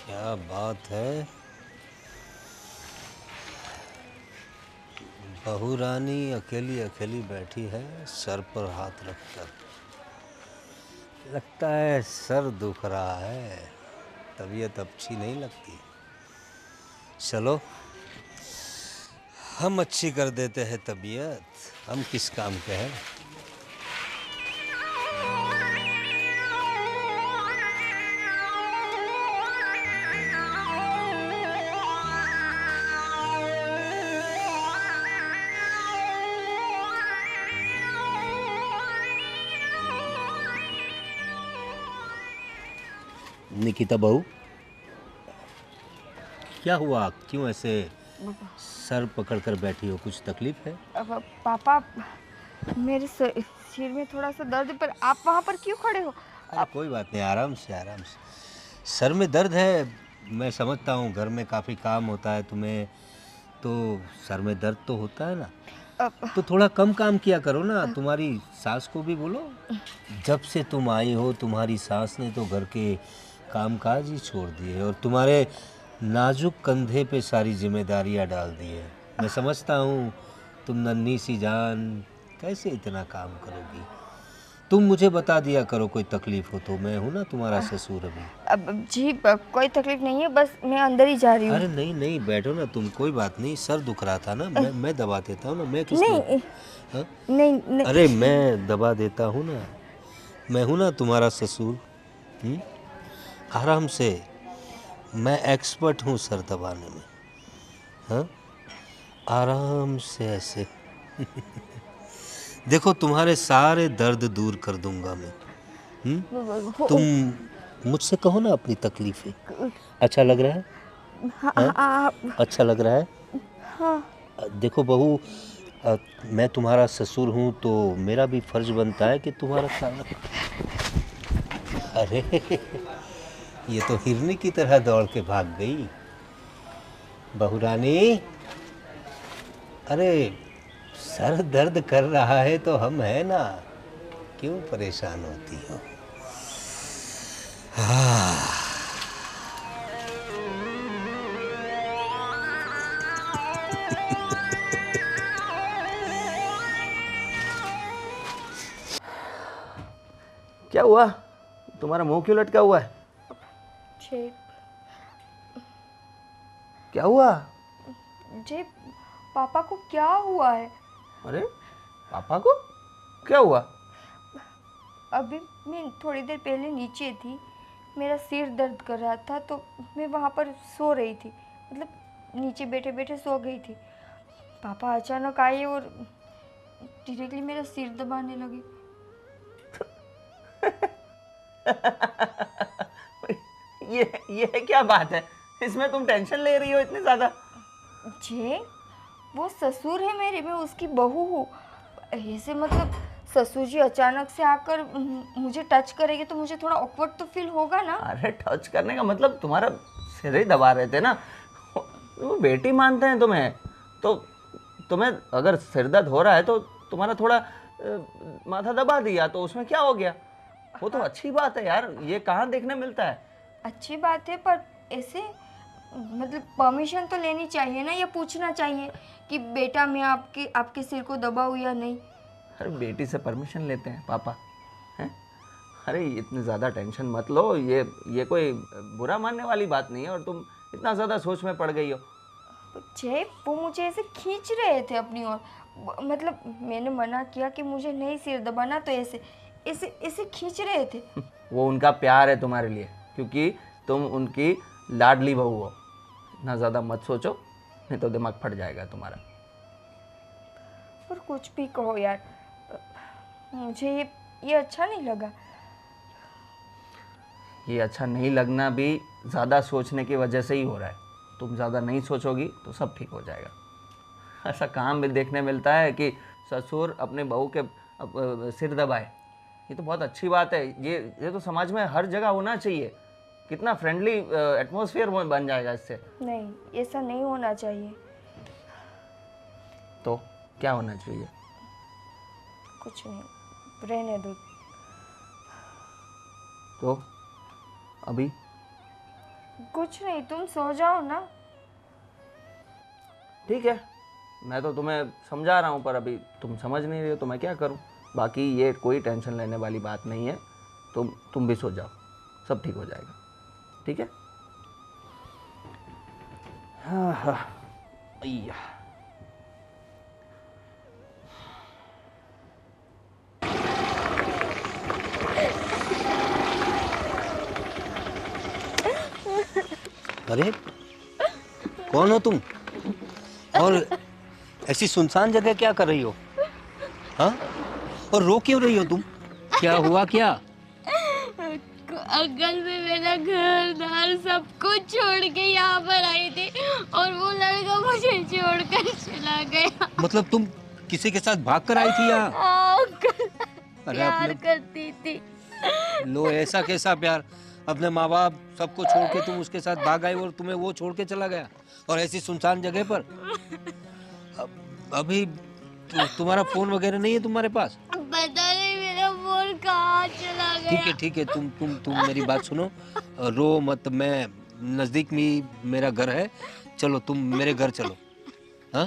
क्या बात है। बहू रानी अकेली अकेली बैठी है, सर पर हाथ रखकर। लगता है सर दुख रहा है, तबीयत अच्छी नहीं लगती। चलो हम अच्छी कर देते हैं तबीयत। हम किस काम के हैं। निकिता बहू, क्या हुआ? क्यों ऐसे सर पकड़ कर बैठी हो? कुछ तकलीफ है? अब पापा, मेरे सिर में थोड़ा सा दर्द है, पर आप वहाँ पर क्यों खड़े हो? अरे कोई बात नहीं, आराम से आराम से। सर में दर्द है, मैं समझता हूँ, घर में काफ़ी काम होता है तुम्हें, तो सर में दर्द तो होता है ना। अब तो थोड़ा कम काम किया करो ना। तुम्हारी सास को भी बोलो। जब से तुम आई हो तुम्हारी सास ने तो घर के कामकाज ही छोड़ दिए और तुम्हारे नाजुक कंधे पे सारी जिम्मेदारियां डाल दी है। मैं समझता हूँ तुम नन्ही सी जान कैसे इतना काम करोगी। तुम मुझे बता दिया करो कोई तकलीफ हो तो, मैं हूं ना तुम्हारा ससुर अभी। अब जी, कोई तकलीफ नहीं है, बस मैं अंदर ही जा रही हूँ। अरे नहीं नहीं, बैठो ना तुम, कोई बात नहीं। सर दुख रहा था ना, मैं दबा देता हूँ ना। मैं किस लिए? नहीं हाँ? नहीं नहीं। अरे मैं दबा देता हूँ ना, मैं हूं ना तुम्हारा ससुर। हम्म? आराम से, मैं एक्सपर्ट हूँ सर दबाने में। हाँ, आराम से ऐसे। देखो तुम्हारे सारे दर्द दूर कर दूंगा मैं। तुम मुझसे कहो ना अपनी तकलीफें। अच्छा लग रहा है? हाँ हाँ? हाँ अच्छा लग रहा है? हाँ। देखो बहू, मैं तुम्हारा ससुर हूँ तो मेरा भी फर्ज बनता है कि तुम्हारा ख्याल रखूं। अरे ये तो हिरनी की तरह दौड़ के भाग गई। बहू रानी, अरे सर दर्द कर रहा है तो हम है ना, क्यों परेशान होती हो? क्या हुआ? तुम्हारा मुंह क्यों लटका हुआ है? जी क्या हुआ? जी, पापा को क्या हुआ है? अरे पापा को क्या हुआ? अभी मैं थोड़ी देर पहले नीचे थी, मेरा सिर दर्द कर रहा था, तो मैं वहाँ पर सो रही थी, मतलब नीचे बैठे बैठे सो गई थी। पापा अचानक आए और डायरेक्टली मेरा सिर दबाने लगे। ये क्या बात है? इसमें तुम टेंशन ले रही हो इतनी ज्यादा? जी, वो ससुर है मेरे, मैं उसकी बहू हूँ। ऐसे मतलब ससुर जी अचानक से आकर मुझे टच करेंगे तो मुझे थोड़ा ऑकवर्ड तो फील होगा ना। अरे टच करने का मतलब तुम्हारा सिर ही दबा रहे थे ना। वो बेटी मानते हैं तुम्हें तो। तुम्हें अगर सिर दर्द हो रहा है तो तुम्हारा थोड़ा माथा दबा दिया तो उसमें क्या हो गया? वो तो हाँ, अच्छी बात है यार, ये कहाँ देखने मिलता है। अच्छी बात है, पर ऐसे मतलब परमिशन तो लेनी चाहिए ना, या पूछना चाहिए कि बेटा मैं आपके आपके सिर को दबाऊँ या नहीं। अरे बेटी से परमिशन लेते हैं पापा? हैं? अरे इतनी ज़्यादा टेंशन मत लो, ये कोई बुरा मानने वाली बात नहीं है और तुम इतना ज़्यादा सोच में पड़ गई हो। जय, वो मुझे ऐसे खींच रहे थे अपनी ओर। मतलब मैंने मना किया कि मुझे नहीं सिर दबाना, तो ऐसे ऐसे ऐसे खींच रहे थे। वो उनका प्यार है तुम्हारे लिए, क्योंकि तुम उनकी लाडली बहू हो। इतना ज़्यादा मत सोचो, नहीं तो दिमाग फट जाएगा तुम्हारा। पर कुछ भी कहो यार, मुझे ये अच्छा नहीं लगा। ये अच्छा नहीं लगना भी ज़्यादा सोचने की वजह से ही हो रहा है। तुम ज़्यादा नहीं सोचोगी तो सब ठीक हो जाएगा। ऐसा काम भी देखने मिलता है कि ससुर अपने बहू के सिर दबाए। ये तो बहुत अच्छी बात है। ये तो समाज में हर जगह होना चाहिए। कितना फ्रेंडली एटमॉस्फेयर बन जाएगा इससे। नहीं, ऐसा नहीं होना चाहिए। तो क्या होना चाहिए? कुछ नहीं, रहने दो। तो अभी कुछ नहीं, तुम सो जाओ ना। ठीक है, मैं तो तुम्हें समझा रहा हूँ पर अभी तुम समझ नहीं रहे हो तो मैं क्या करूँ। बाकी ये कोई टेंशन लेने वाली बात नहीं है, तुम भी सो जाओ, सब ठीक हो जाएगा। ठीक है। हाँ हाँ अय्या। अरे कौन हो तुम, और ऐसी सुनसान जगह क्या कर रही हो? हाँ, और रो क्यों रही हो तुम? क्या हुआ क्या? अंकल मैं मेरा घर दार सब कुछ छोड़ के यहाँ पर आई थी और वो लड़का मुझे छोड़कर चला गया। मतलब तुम किसी के साथ भाग कर आई थी यहाँ? अंकल अरे प्यार अपने करती थी। लो, ऐसा कैसा प्यार? अपने माँ बाप सबको छोड़ के तुम उसके साथ भाग आई और तुम्हें वो छोड़ के चला गया, और ऐसी सुनसान जगह पर। अभी तुम्हारा फोन वगैरह नहीं है तुम्हारे पास? पता नहीं मेरा फोन कहाँ चला गया। ठीक है, तुम मेरी बात सुनो, रो मत। मैं नजदीक में मेरा घर है, चलो तुम मेरे घर चलो। हाँ,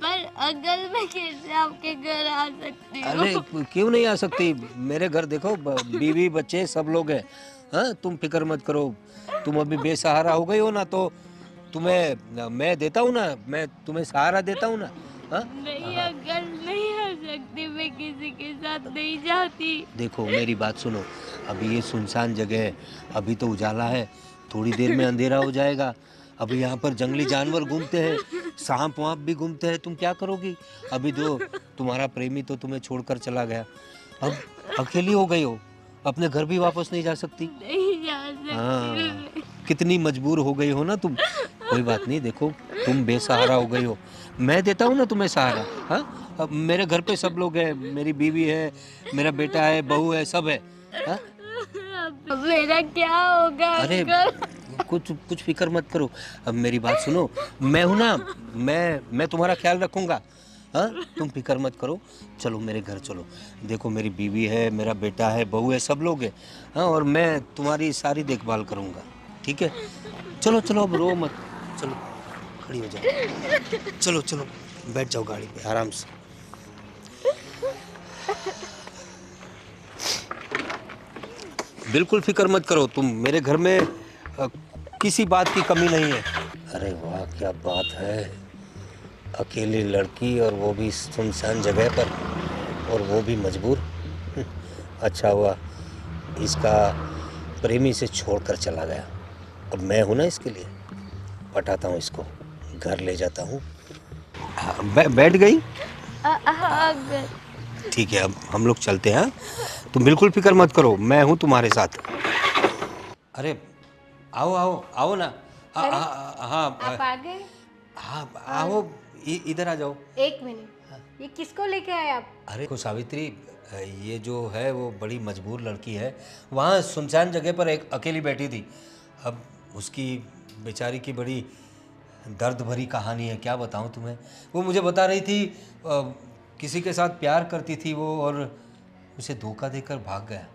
पर अंकल मैं कैसे आपके घर आ सकती हूँ? अरे क्यों नहीं आ सकती? मेरे घर देखो, बीवी बच्चे सब लोग हैं। हाँ, तुम फिक्र मत करो। तुम अभी बेसहारा हो गई हो ना, तो तुम्हें मैं देता हूँ ना, मैं तुम्हें सहारा देता हूँ ना। हाँ, नहीं अंकल नहीं आ सकती, मैं किसी के साथ नहीं जाती। देखो मेरी बात सुनो, अभी ये सुनसान जगह है, अभी तो उजाला है, थोड़ी देर में अंधेरा हो जाएगा। अभी यहाँ पर जंगली जानवर घूमते हैं, सांप वाप भी घूमते हैं, तुम क्या करोगी? अभी जो तुम्हारा प्रेमी तो तुम्हें छोड़कर चला गया, अब अकेली हो गई हो, अपने घर भी वापस नहीं जा सकती। नहीं जा सकती हाँ, मैं। कितनी मजबूर हो गई हो ना तुम। कोई बात नहीं, देखो तुम बेसहारा हो गई हो, मैं देता हूँ ना तुम्हें सहारा। हाँ, अब मेरे घर पे सब लोग हैं, मेरी बीवी है, मेरा बेटा है, बहू है, सब है। हाँ? अब मेरा क्या होगा अरे अंकल? कुछ फिक्र मत करो। अब मेरी बात सुनो, मैं हूं ना, मैं तुम्हारा ख्याल रखूंगा। हाँ, तुम फिक्र मत करो, चलो मेरे घर चलो। देखो मेरी बीवी है, मेरा बेटा है, बहू है, सब लोग हैं। हाँ, और मैं तुम्हारी सारी देखभाल करूंगा। ठीक है, चलो चलो, अब रो मत, चलो खड़ी हो जाओ, चलो चलो बैठ जाओ गाड़ी पे आराम से। बिल्कुल फिक्र मत करो तुम, मेरे घर में किसी बात की कमी नहीं है। अरे वाह, क्या बात है, अकेली लड़की और वो भी सुनसान जगह पर, और वो भी मजबूर। अच्छा हुआ इसका प्रेमी से छोड़कर चला गया, अब मैं हूं ना इसके लिए। पटाता हूँ इसको, घर ले जाता हूँ। बैठ गई? हाँ अंकल। ठीक है, अब हम लोग चलते हैं। तुम बिल्कुल फिक्र मत करो, मैं हूँ तुम्हारे साथ। अरे आओ आओ आओ ना। हाँ, आप आ गए? हाँ, आओ, इधर आ जाओ। एक मिनट, ये किसको लेके आए आप? अरे को सावित्री, ये जो है वो बड़ी मजबूर लड़की है, वहाँ सुनसान जगह पर एक अकेली बैठी थी। अब उसकी बेचारी की बड़ी दर्द भरी कहानी है, क्या बताऊँ तुम्हें। वो मुझे बता रही थी किसी के साथ प्यार करती थी वो, और उसे धोखा देकर भाग गया,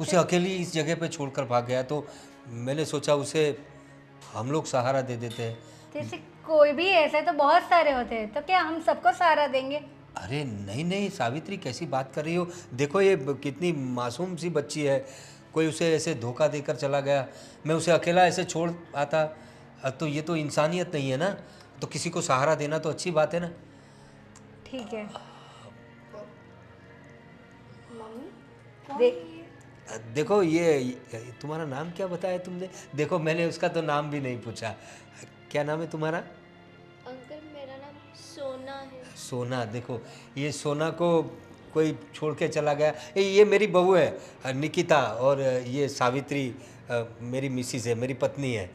उसे अकेली इस जगह पे छोड़कर भाग गया। तो मैंने सोचा उसे हम लोग सहारा दे देते हैं। जैसे कोई भी ऐसे तो बहुत सारे होते हैं, तो क्या हम सबको सहारा देंगे? अरे नहीं नहीं सावित्री, कैसी बात कर रही हो? देखो ये कितनी मासूम सी बच्ची है, कोई उसे ऐसे धोखा देकर चला गया, मैं उसे अकेला ऐसे छोड़ आता, तो ये तो इंसानियत नहीं है ना। तो किसी को सहारा देना तो अच्छी बात है ना। ठीक है। देखो ये तुम्हारा नाम क्या बताया तुमने? देखो मैंने उसका तो नाम भी नहीं पूछा, क्या नाम है तुम्हारा? अंकल मेरा नाम सोना है। सोना। देखो ये सोना को कोई छोड़ के चला गया। ये मेरी बहू है निकिता, और ये सावित्री मेरी मिसिस है, मेरी पत्नी है।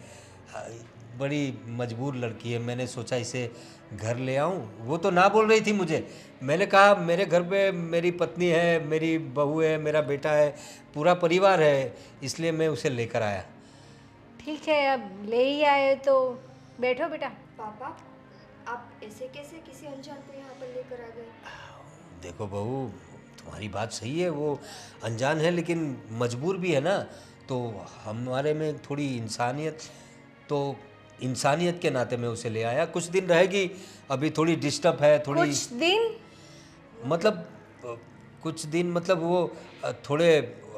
बड़ी मजबूर लड़की है, मैंने सोचा इसे घर ले आऊं। वो तो ना बोल रही थी मुझे, मैंने कहा मेरे घर पे मेरी पत्नी है, मेरी बहू है, मेरा बेटा है, पूरा परिवार है, इसलिए मैं उसे लेकर आया। ठीक है, अब ले ही आए तो बैठो बेटा। पापा, आप ऐसे कैसे किसी अनजान को यहाँ पर लेकर आ गए? देखो बहू, तुम्हारी बात सही है, वो अनजान है लेकिन मजबूर भी है ना। तो हमारे में थोड़ी इंसानियत, तो इंसानियत के नाते मैं उसे ले आया। कुछ दिन रहेगी, अभी थोड़ी डिस्टर्ब है, थोड़ी कुछ दिन? मतलब कुछ दिन मतलब वो थोड़े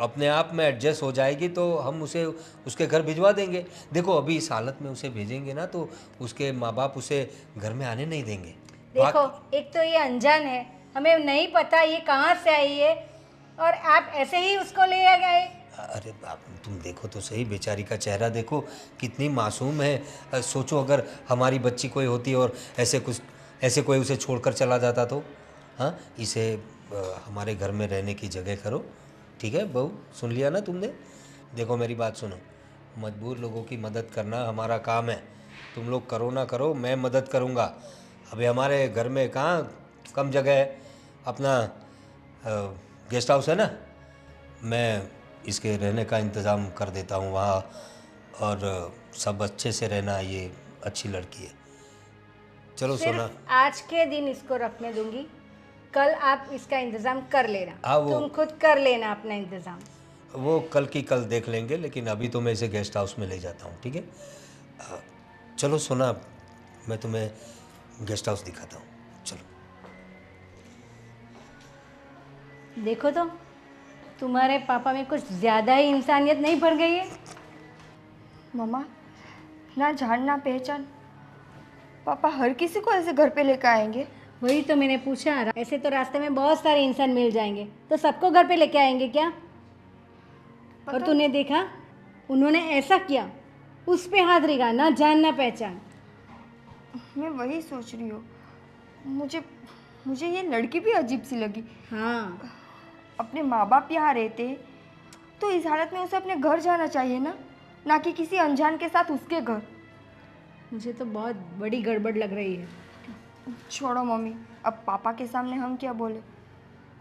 अपने आप में एडजस्ट हो जाएगी तो हम उसे उसके घर भिजवा देंगे। देखो अभी इस हालत में उसे भेजेंगे ना तो उसके माँ बाप उसे घर में आने नहीं देंगे। देखो, एक तो ये अनजान है, हमें नहीं पता ये कहाँ से आई है, और आप ऐसे ही उसको ले आ गए। अरे बाप, तुम देखो तो सही, बेचारी का चेहरा देखो कितनी मासूम है। सोचो अगर हमारी बच्ची कोई होती और ऐसे कोई उसे छोड़कर चला जाता तो। हाँ, इसे हमारे घर में रहने की जगह करो, ठीक है बहू? सुन लिया ना तुमने? देखो मेरी बात सुनो, मजबूर लोगों की मदद करना हमारा काम है। तुम लोग करो ना करो, मैं मदद करूँगा। अभी हमारे घर में कहाँ कम जगह है, अपना गेस्ट हाउस है ना, मैं इसके रहने का इंतज़ाम कर देता हूँ वहाँ, और सब अच्छे से रहना। ये अच्छी लड़की है। चलो सोना। सिर्फ आज के दिन इसको रखने दूंगी, कल आप इसका इंतजाम कर लेना। हाँ, वो- तुम खुद कर लेना अपना इंतजाम। वो कल की कल देख लेंगे, लेकिन अभी तो मैं इसे गेस्ट हाउस में ले जाता हूँ, ठीक है? चलो सोना, मैं तुम्हें गेस्ट हाउस दिखाता हूँ, चलो। देखो तो, तुम्हारे पापा में कुछ ज़्यादा ही इंसानियत नहीं भर गई है? मम्मा, ना जान ना पहचान, पापा हर किसी को ऐसे घर पे लेकर आएंगे? वही तो मैंने पूछा, ऐसे तो रास्ते में बहुत सारे इंसान मिल जाएंगे, तो सबको घर पे लेके आएंगे क्या? और तूने देखा, उन्होंने ऐसा किया, उस पे हाथ रेगा, ना जान ना पहचान। मैं वही सोच रही हूँ, मुझे ये लड़की भी अजीब सी लगी। हाँ, अपने माँ बाप यहाँ रहते तो इस हालत में उसे अपने घर जाना चाहिए ना कि किसी अनजान के साथ उसके घर। मुझे तो बहुत बड़ी गड़बड़ लग रही है। छोड़ो मम्मी, अब पापा के सामने हम क्या बोले।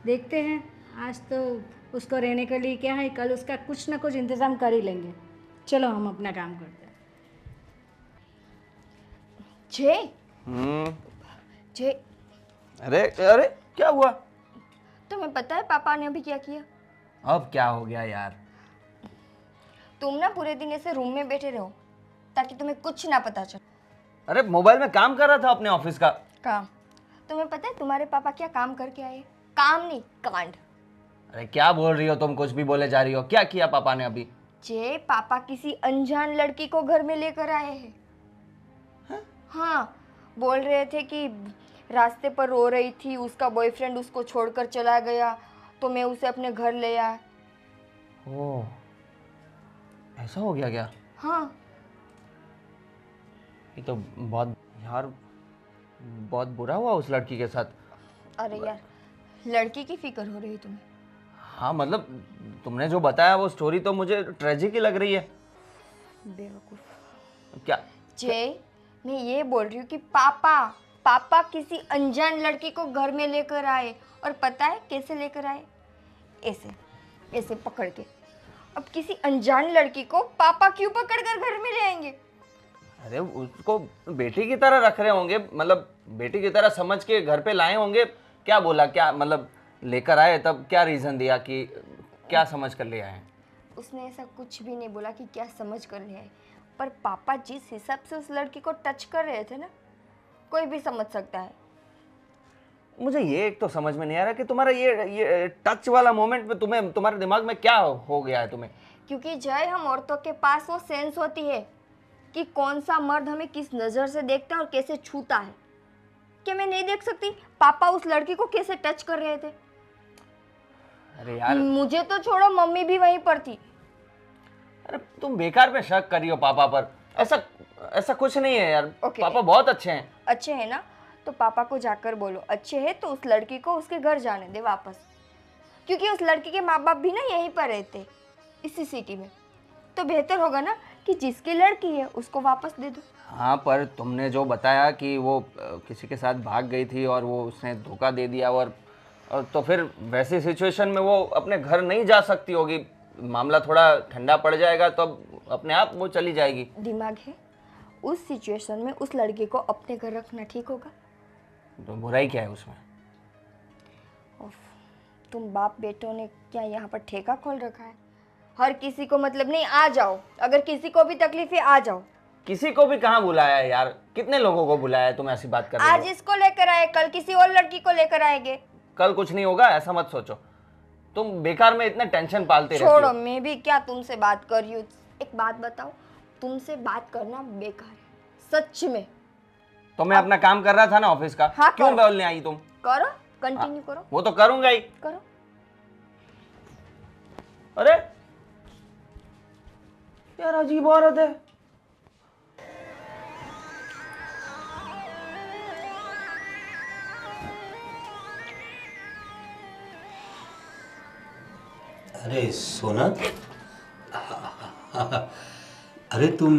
देखते हैं, आज तो उसको रहने के लिए क्या है, कल उसका कुछ ना कुछ इंतज़ाम कर ही लेंगे। चलो हम अपना काम करते हैं। जय, हम्म। जय, अरे अरे, क्या हुआ? तुम्हें पता है पापा ने अभी क्या किया? अब क्या हो गया यार? तुम ना पूरे दिन ऐसे रूम में बैठे रहो ताकि तुम्हें कुछ ना पता चले। अरे मोबाइल में काम कर रहा था अपने ऑफिस का। काम? तुम्हें पता है तुम्हारे पापा क्या काम करके आए? काम नहीं, कांड। अरे क्या बोल रही हो तुम? कुछ भी बोले जा रही हो। क्या किया पापा ने अभी? जे पापा किसी अनजान लड़की को घर में लेकर आए हैं। हाँ, बोल रहे थे कि रास्ते पर रो रही थी, उसका बॉयफ्रेंड उसको छोड़कर चला गया, तो मैं उसे अपने घर ले आया। ओह, ऐसा हो गया क्या? हाँ, ये तो बहुत यार, बहुत बुरा हुआ उस लड़की के साथ। अरे यार, लड़की की फिक्र हो रही तुम्हें? हाँ मतलब, तुमने जो बताया वो स्टोरी तो मुझे ट्रेजिक ही लग रही है। बेवकूफ। क्या? जय, मैं ये बोल रही हूँ कि पापा किसी अनजान लड़की को घर में लेकर आए, और पता है कैसे लेकर आए? ऐसे पकड़ के। अब किसी अनजान लड़की को पापा क्यों पकड़कर घर में ले आएंगे? अरे उसको बेटी की तरह रख रहे होंगे, मतलब बेटी की तरह समझ के घर पे लाए होंगे। क्या बोला, क्या मतलब लेकर आए तब क्या रीज़न दिया कि क्या समझ कर ले आए? उसने ऐसा कुछ भी नहीं बोला कि क्या समझ कर ले आए, पर पापा जिस हिसाब से उस लड़की को टच कर रहे थे ना, कोई भी समझ सकता है। मुझे ये एक तो समझ में नहीं आ रहा कि तुम्हारा ये टच वाला मोमेंट में तुम्हारे दिमाग में क्या हो गया है तुम्हें? क्योंकि जय, हम औरतों के पास वो सेंस होती है कि कौन सा मर्द हमें किस नज़र से देखता है और कैसे छूता है। क्या मैं नहीं देख सकती पापा उस लड़की को कैसे टच कर रहे थे? अरे यार, मुझे तो छोड़ो, मम्मी भी वहीं पर थी। अरे तुम बेकार में शक कर रही हो पापा पर। ऐसा कुछ नहीं है यार। Okay. पापा बहुत अच्छे हैं। अच्छे हैं ना, तो पापा को जाकर बोलो अच्छे हैं तो उस लड़की को उसके घर जाने दे वापस, क्योंकि उस लड़की के माँ बाप भी ना यहीं पर रहते, इसी सिटी में। तो बेहतर होगा ना कि जिसकी लड़की है उसको वापस दे दो। हाँ, पर तुमने जो बताया कि वो किसी के साथ भाग गई थी और वो उसने धोखा दे दिया, और तो फिर वैसी सिचुएशन में वो अपने घर नहीं जा सकती होगी। मामला थोड़ा ठंडा पड़ जाएगा तो अपने आप वो चली जाएगी। दिमाग है? उस सिचुएशन में उस लड़की को अपने घर रखना ठीक होगा? तो बुराई क्या है उसमें? उफ, तुम बाप बेटों ने क्या यहाँ पर ठेका खोल रखा है? हर किसी को मतलब नहीं, आ जाओ, अगर किसी को भी तकलीफ है आ जाओ। किसी को भी कहाँ बुलाया है यार, कितने लोगों को बुलाया है, तुम ऐसी बात कर रही आज हो। इसको लेकर आए, कल किसी और लड़की को लेकर आएंगे। कल कुछ नहीं होगा ऐसा मत सोचो, तुम बेकार में इतना टेंशन पालते रहती छोड़ो, हो। मैं भी क्या तुमसे बात कर रही हूँ। एक बात बताओ, तुमसे बात करना बेकार है सच में। तो मैं अपना काम कर रहा था ना ऑफिस का, हाँ, क्यों करो। बोलने आई तुम? करो, कंटिन्यू करो, वो तो करूंगा ही। करो। अरे यार अजीब औरत है। अरे सोना, अरे तुम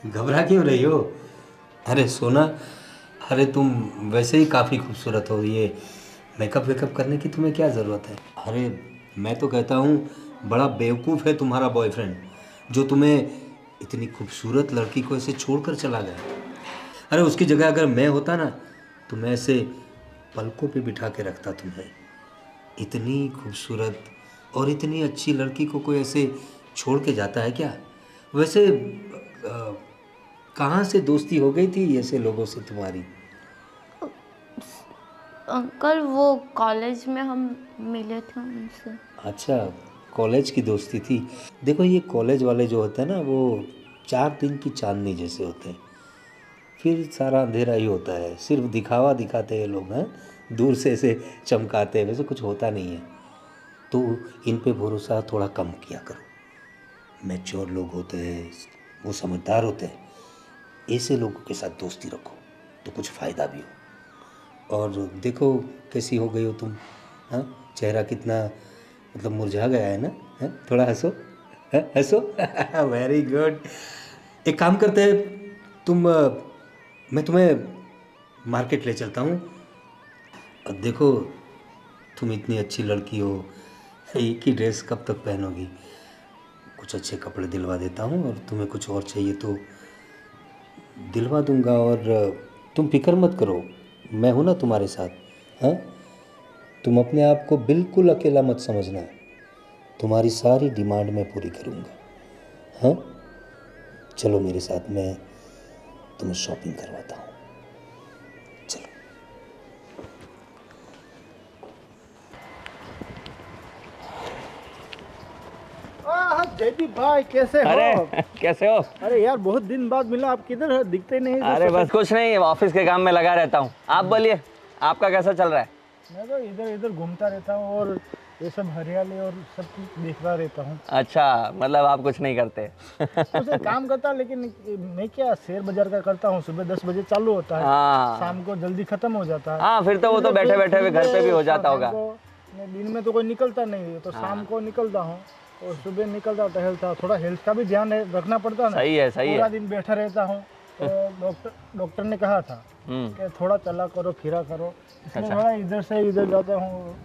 घबरा क्यों रही हो? अरे सोना, अरे तुम वैसे ही काफ़ी खूबसूरत हो, ये मेकअप वेकअप करने की तुम्हें क्या ज़रूरत है? अरे मैं तो कहता हूँ बड़ा बेवकूफ़ है तुम्हारा बॉयफ्रेंड, जो तुम्हें इतनी खूबसूरत लड़की को ऐसे छोड़कर चला गया। अरे उसकी जगह अगर मैं होता ना तो मैं ऐसे पलकों पे बिठा के रखता तुम्हें। इतनी खूबसूरत और इतनी अच्छी लड़की को कोई ऐसे छोड़ के जाता है क्या? वैसे कहाँ से दोस्ती हो गई थी ऐसे लोगों से तुम्हारी? अंकल वो कॉलेज में हम मिले थे उनसे। अच्छा, कॉलेज की दोस्ती थी। देखो ये कॉलेज वाले जो होते हैं ना वो 4 दिन की चांदनी जैसे होते हैं, फिर सारा अंधेरा ही होता है। सिर्फ दिखावा दिखाते हैं लोग, हैं दूर से ऐसे चमकाते हैं, वैसे कुछ होता नहीं है। तो इन पे भरोसा थोड़ा कम किया करो। मैच्योर लोग होते हैं, वो समझदार होते हैं, ऐसे लोगों के साथ दोस्ती रखो तो कुछ फ़ायदा भी हो। और देखो कैसी हो गई हो तुम, हाँ चेहरा कितना मतलब मुरझा गया है ना, है? थोड़ा हंसो, हंसो। Very good. एक काम करते हैं, मैं तुम्हें मार्केट ले चलता हूँ। अब देखो तुम इतनी अच्छी लड़की हो, एक ही ड्रेस कब तक पहनोगी? कुछ अच्छे कपड़े दिलवा देता हूँ, और तुम्हें कुछ और चाहिए तो दिलवा दूंगा। और तुम फिक्र मत करो, मैं हूँ ना तुम्हारे साथ। हाँ, तुम अपने आप को बिल्कुल अकेला मत समझना, तुम्हारी सारी डिमांड मैं पूरी करूँगा। हाँ चलो मेरे साथ, मैं तुम्हें शॉपिंग करवाता हूँ। चलो। जयदीप भाई कैसे हो? अरे कैसे हो? अरे यार बहुत दिन बाद मिला, आप किधर है? दिखते नहीं। अरे बस कुछ नहीं, ऑफिस के काम में लगा रहता हूँ। आप बोलिए, आपका कैसा चल रहा है? मैं तो इधर इधर घूमता रहता हूँ और ये सब हरियाली और सब कुछ देखता रहता हूँ। अच्छा, मतलब आप कुछ नहीं करते? उसे काम करता, लेकिन मैं क्या शेयर बाजार का करता हूँ। सुबह 10 बजे चालू होता है, हाँ शाम को जल्दी खत्म हो जाता है। हाँ, फिर तो वो तो बैठे बैठे भी घर पे भी हो जाता होगा। दिन में तो कोई निकलता नहीं है, तो शाम को निकलता हूँ और सुबह निकलता टहलता। थोड़ा हेल्थ का भी ध्यान रखना पड़ता है ना। सही है, सही पूरा है। दिन बैठा रहता हूँ, तो डॉक्टर ने कहा था कि थोड़ा चला करो, फिरा करो। इसलिए थोड़ा इधर से इधर जाता हूँ।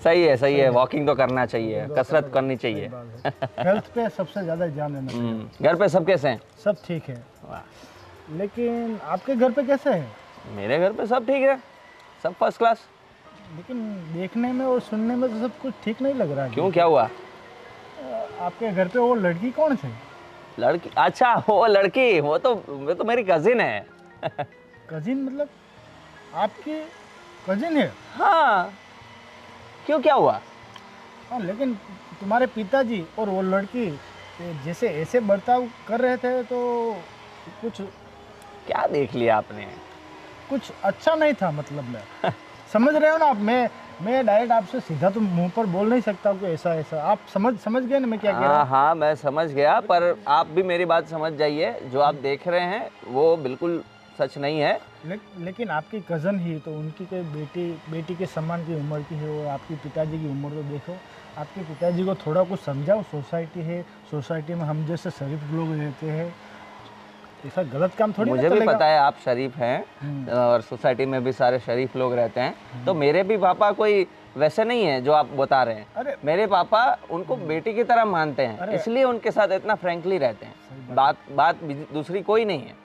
सही है, सही है। वॉकिंग तो करना चाहिए, कसरत करनी चाहिए। हेल्थ पे सबसे ज़्यादा ध्यान देना चाहिए। घर पे सब कैसे हैं? सब ठीक है। लेकिन आपके घर पे कैसे है? मेरे घर पे सब ठीक है, सब फर्स्ट क्लास। लेकिन देखने में और सुनने में तो सब कुछ ठीक नहीं लग रहा है। क्यों, क्या हुआ? आपके घर पे वो लड़की कौन थी? लड़की? अच्छा वो लड़की, वो तो मेरी कजिन है। कजिन मतलब आपकी कजिन है? हाँ, क्यों, क्या हुआ? हाँ, लेकिन तुम्हारे पिताजी और वो लड़की जैसे ऐसे बर्ताव कर रहे थे तो कुछ क्या देख लिया आपने? कुछ अच्छा नहीं था, मतलब मैं समझ रहे हो ना आप। मैं डायरेक्ट आपसे सीधा तो मुंह पर बोल नहीं सकता हूँ कि ऐसा ऐसा। आप समझ गए ना मैं क्या कह रहा हूँ? हाँ, मैं समझ गया, पर आप भी मेरी बात समझ जाइए। जो आप देख रहे हैं वो बिल्कुल सच नहीं है। लेकिन आपकी कज़न ही तो, उनकी कोई बेटी के समान की उम्र की है, और आपकी पिताजी की उम्र तो देखो। आपके पिताजी को थोड़ा कुछ समझाओ। सोसाइटी है, सोसाइटी में हम जैसे शरीफ लोग रहते हैं, ऐसा गलत काम थोड़ी ना मुझे भी चलेगा। पता है आप शरीफ हैं, और सोसाइटी में भी सारे शरीफ लोग रहते हैं। तो मेरे भी पापा कोई वैसे नहीं है जो आप बता रहे हैं। अरे मेरे पापा उनको बेटी की तरह मानते हैं, इसलिए उनके साथ इतना फ्रैंकली रहते हैं। बात दूसरी कोई नहीं है।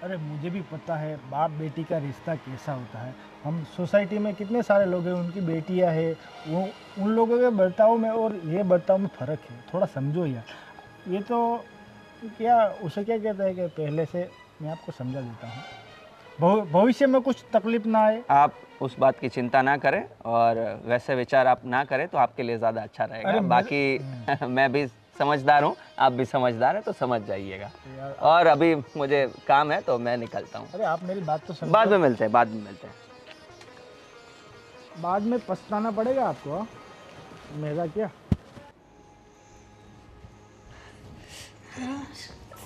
अरे मुझे भी पता है बाप बेटी का रिश्ता कैसा होता है। हम सोसाइटी में कितने सारे लोग हैं, उनकी बेटियां हैं, वो उन लोगों के बर्ताव में और ये बर्ताव में फ़र्क है, थोड़ा समझो यार। ये तो क्या उसे क्या कहते हैं कि पहले से मैं आपको समझा देता हूँ, भविष्य में कुछ तकलीफ ना आए। आप उस बात की चिंता ना करें और वैसे विचार आप ना करें तो आपके लिए ज़्यादा अच्छा रहेगा। अरे बाकी मैं भी समझदार हूँ, आप भी समझदार हैं, तो समझ जाइएगा। और अभी मुझे काम है तो मैं निकलता हूँ। अरे आप मेरी बात तो समझो। बाद में मिलते हैं, बाद में मिलते हैं। बाद में पछताना पड़ेगा आपको, हाँ? मेरा क्या।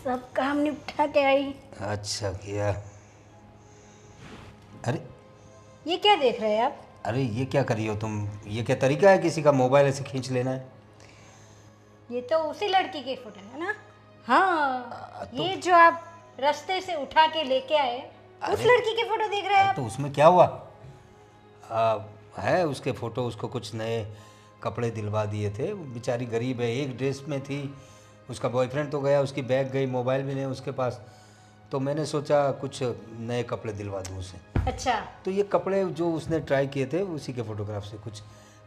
सब काम निपटा के आई। अच्छा किया। अरे ये क्या देख रहे हैं आप? अरे ये क्या करी हो तुम? ये क्या तरीका है किसी का मोबाइल ऐसे खींच लेना है? ये तो उसी लड़की की फोटो है ना? हाँ, ये जो आप रास्ते से उठा के लेके आए, उस लड़की की फोटो देख रहे हैं आप? तो उसमें क्या हुआ? है उसके फ़ोटो, उसको कुछ नए कपड़े दिलवा दिए थे, वो बेचारी गरीब है, एक ड्रेस में थी। उसका बॉयफ्रेंड तो गया, उसकी बैग गई, मोबाइल भी नहीं उसके पास, तो मैंने सोचा कुछ नए कपड़े दिलवा दूँ उसे। अच्छा। तो ये कपड़े जो उसने ट्राई किए थे उसी के फ़ोटोग्राफ से, कुछ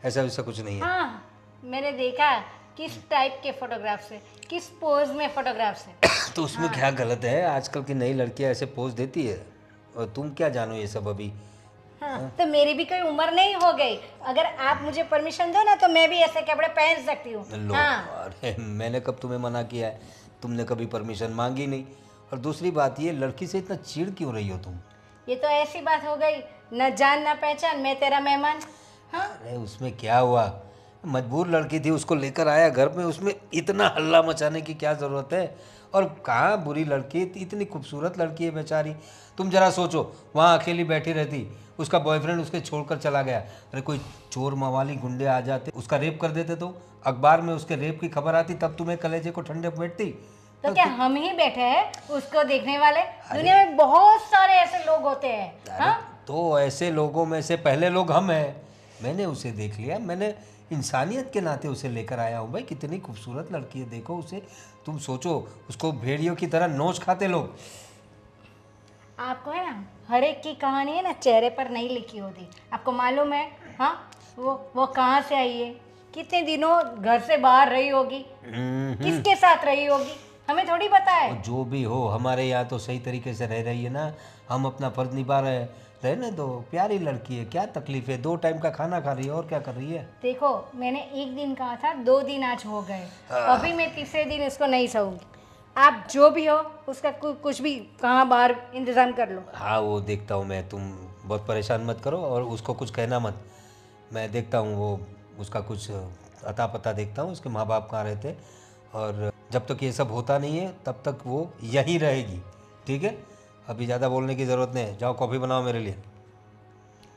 ऐसा वैसा कुछ नहीं है। हाँ, मैंने देखा किस टाइप के फोटोग्राफ से, किस पोज में फोटोग्राफ से। तो उसमें क्या गलत है? आजकल की नई लड़कियां ऐसे पोज देती है, और तुम क्या जानो ये सब अभी। हाँ, तो मेरी भी कोई उम्र नहीं हो गई। अगर आप मुझे परमिशन दो ना तो मैं भी ऐसे कपड़े पहन सकती हूँ। लो, हाँ। अरे मैंने कब तुम्हें मना किया है? तुमने कभी परमिशन मांगी नहीं। और दूसरी बात, ये लड़की से इतना चिढ़ क्यों रही हो तुम? ये तो ऐसी बात हो गई, न जान न पहचान, मैं तेरा मेहमान। हाँ, अरे उसमें क्या हुआ? मजबूर लड़की थी, उसको लेकर आया घर में, उसमें इतना हल्ला मचाने की क्या ज़रूरत है? और कहाँ बुरी लड़की, इतनी खूबसूरत लड़की है बेचारी। तुम जरा सोचो, वहाँ अकेली बैठी रहती, उसका बॉयफ्रेंड उसके छोड़कर चला गया, अरे कोई चोर मवाली गुंडे आ जाते, उसका रेप कर देते, तो अखबार में उसके रेप की खबर आती, तब तुम्हें कलेजे को ठंडे बैठती। तो क्या हम ही बैठे हैं उसको देखने वाले? दुनिया में बहुत सारे ऐसे लोग होते हैं। हाँ? तो ऐसे लोगों में से पहले लोग हम हैं। मैंने उसे देख लिया, मैंने इंसानियत के नाते उसे लेकर आया हूँ। भाई कितनी खूबसूरत लड़की है, देखो उसे। तुम सोचो, उसको भेड़ियों की तरह नोच खाते लोग। आपको है ना, हर एक की कहानी है ना चेहरे पर नहीं लिखी होती। आपको मालूम है? हाँ, वो कहाँ से आई है, कितने दिनों घर से बाहर रही होगी, किसके साथ रही होगी, हमें थोड़ी पता है। और जो भी हो, हमारे यहाँ तो सही तरीके से रह रही है ना, हम अपना फर्ज निभा रहे हैं। रहने दो, प्यारी लड़की है, क्या तकलीफ है? 2 टाइम का खाना खा रही है, और क्या कर रही है? देखो, मैंने 1 दिन कहा था, 2 दिन आज हो गए, अभी मैं तीसरे दिन इसको नहीं सहूंगी। आप जो भी हो उसका कुछ भी कहाँ बाहर इंतजाम कर लो। हाँ वो देखता हूँ मैं, तुम बहुत परेशान मत करो, और उसको कुछ कहना मत। मैं देखता हूँ वो उसका कुछ अता पता देखता हूँ, उसके माँ बाप कहाँ रहते, और जब तक ये सब होता नहीं है तब तक वो यहीं रहेगी। ठीक है, अभी ज़्यादा बोलने की ज़रूरत नहीं है। जाओ कॉफ़ी बनाओ मेरे लिए।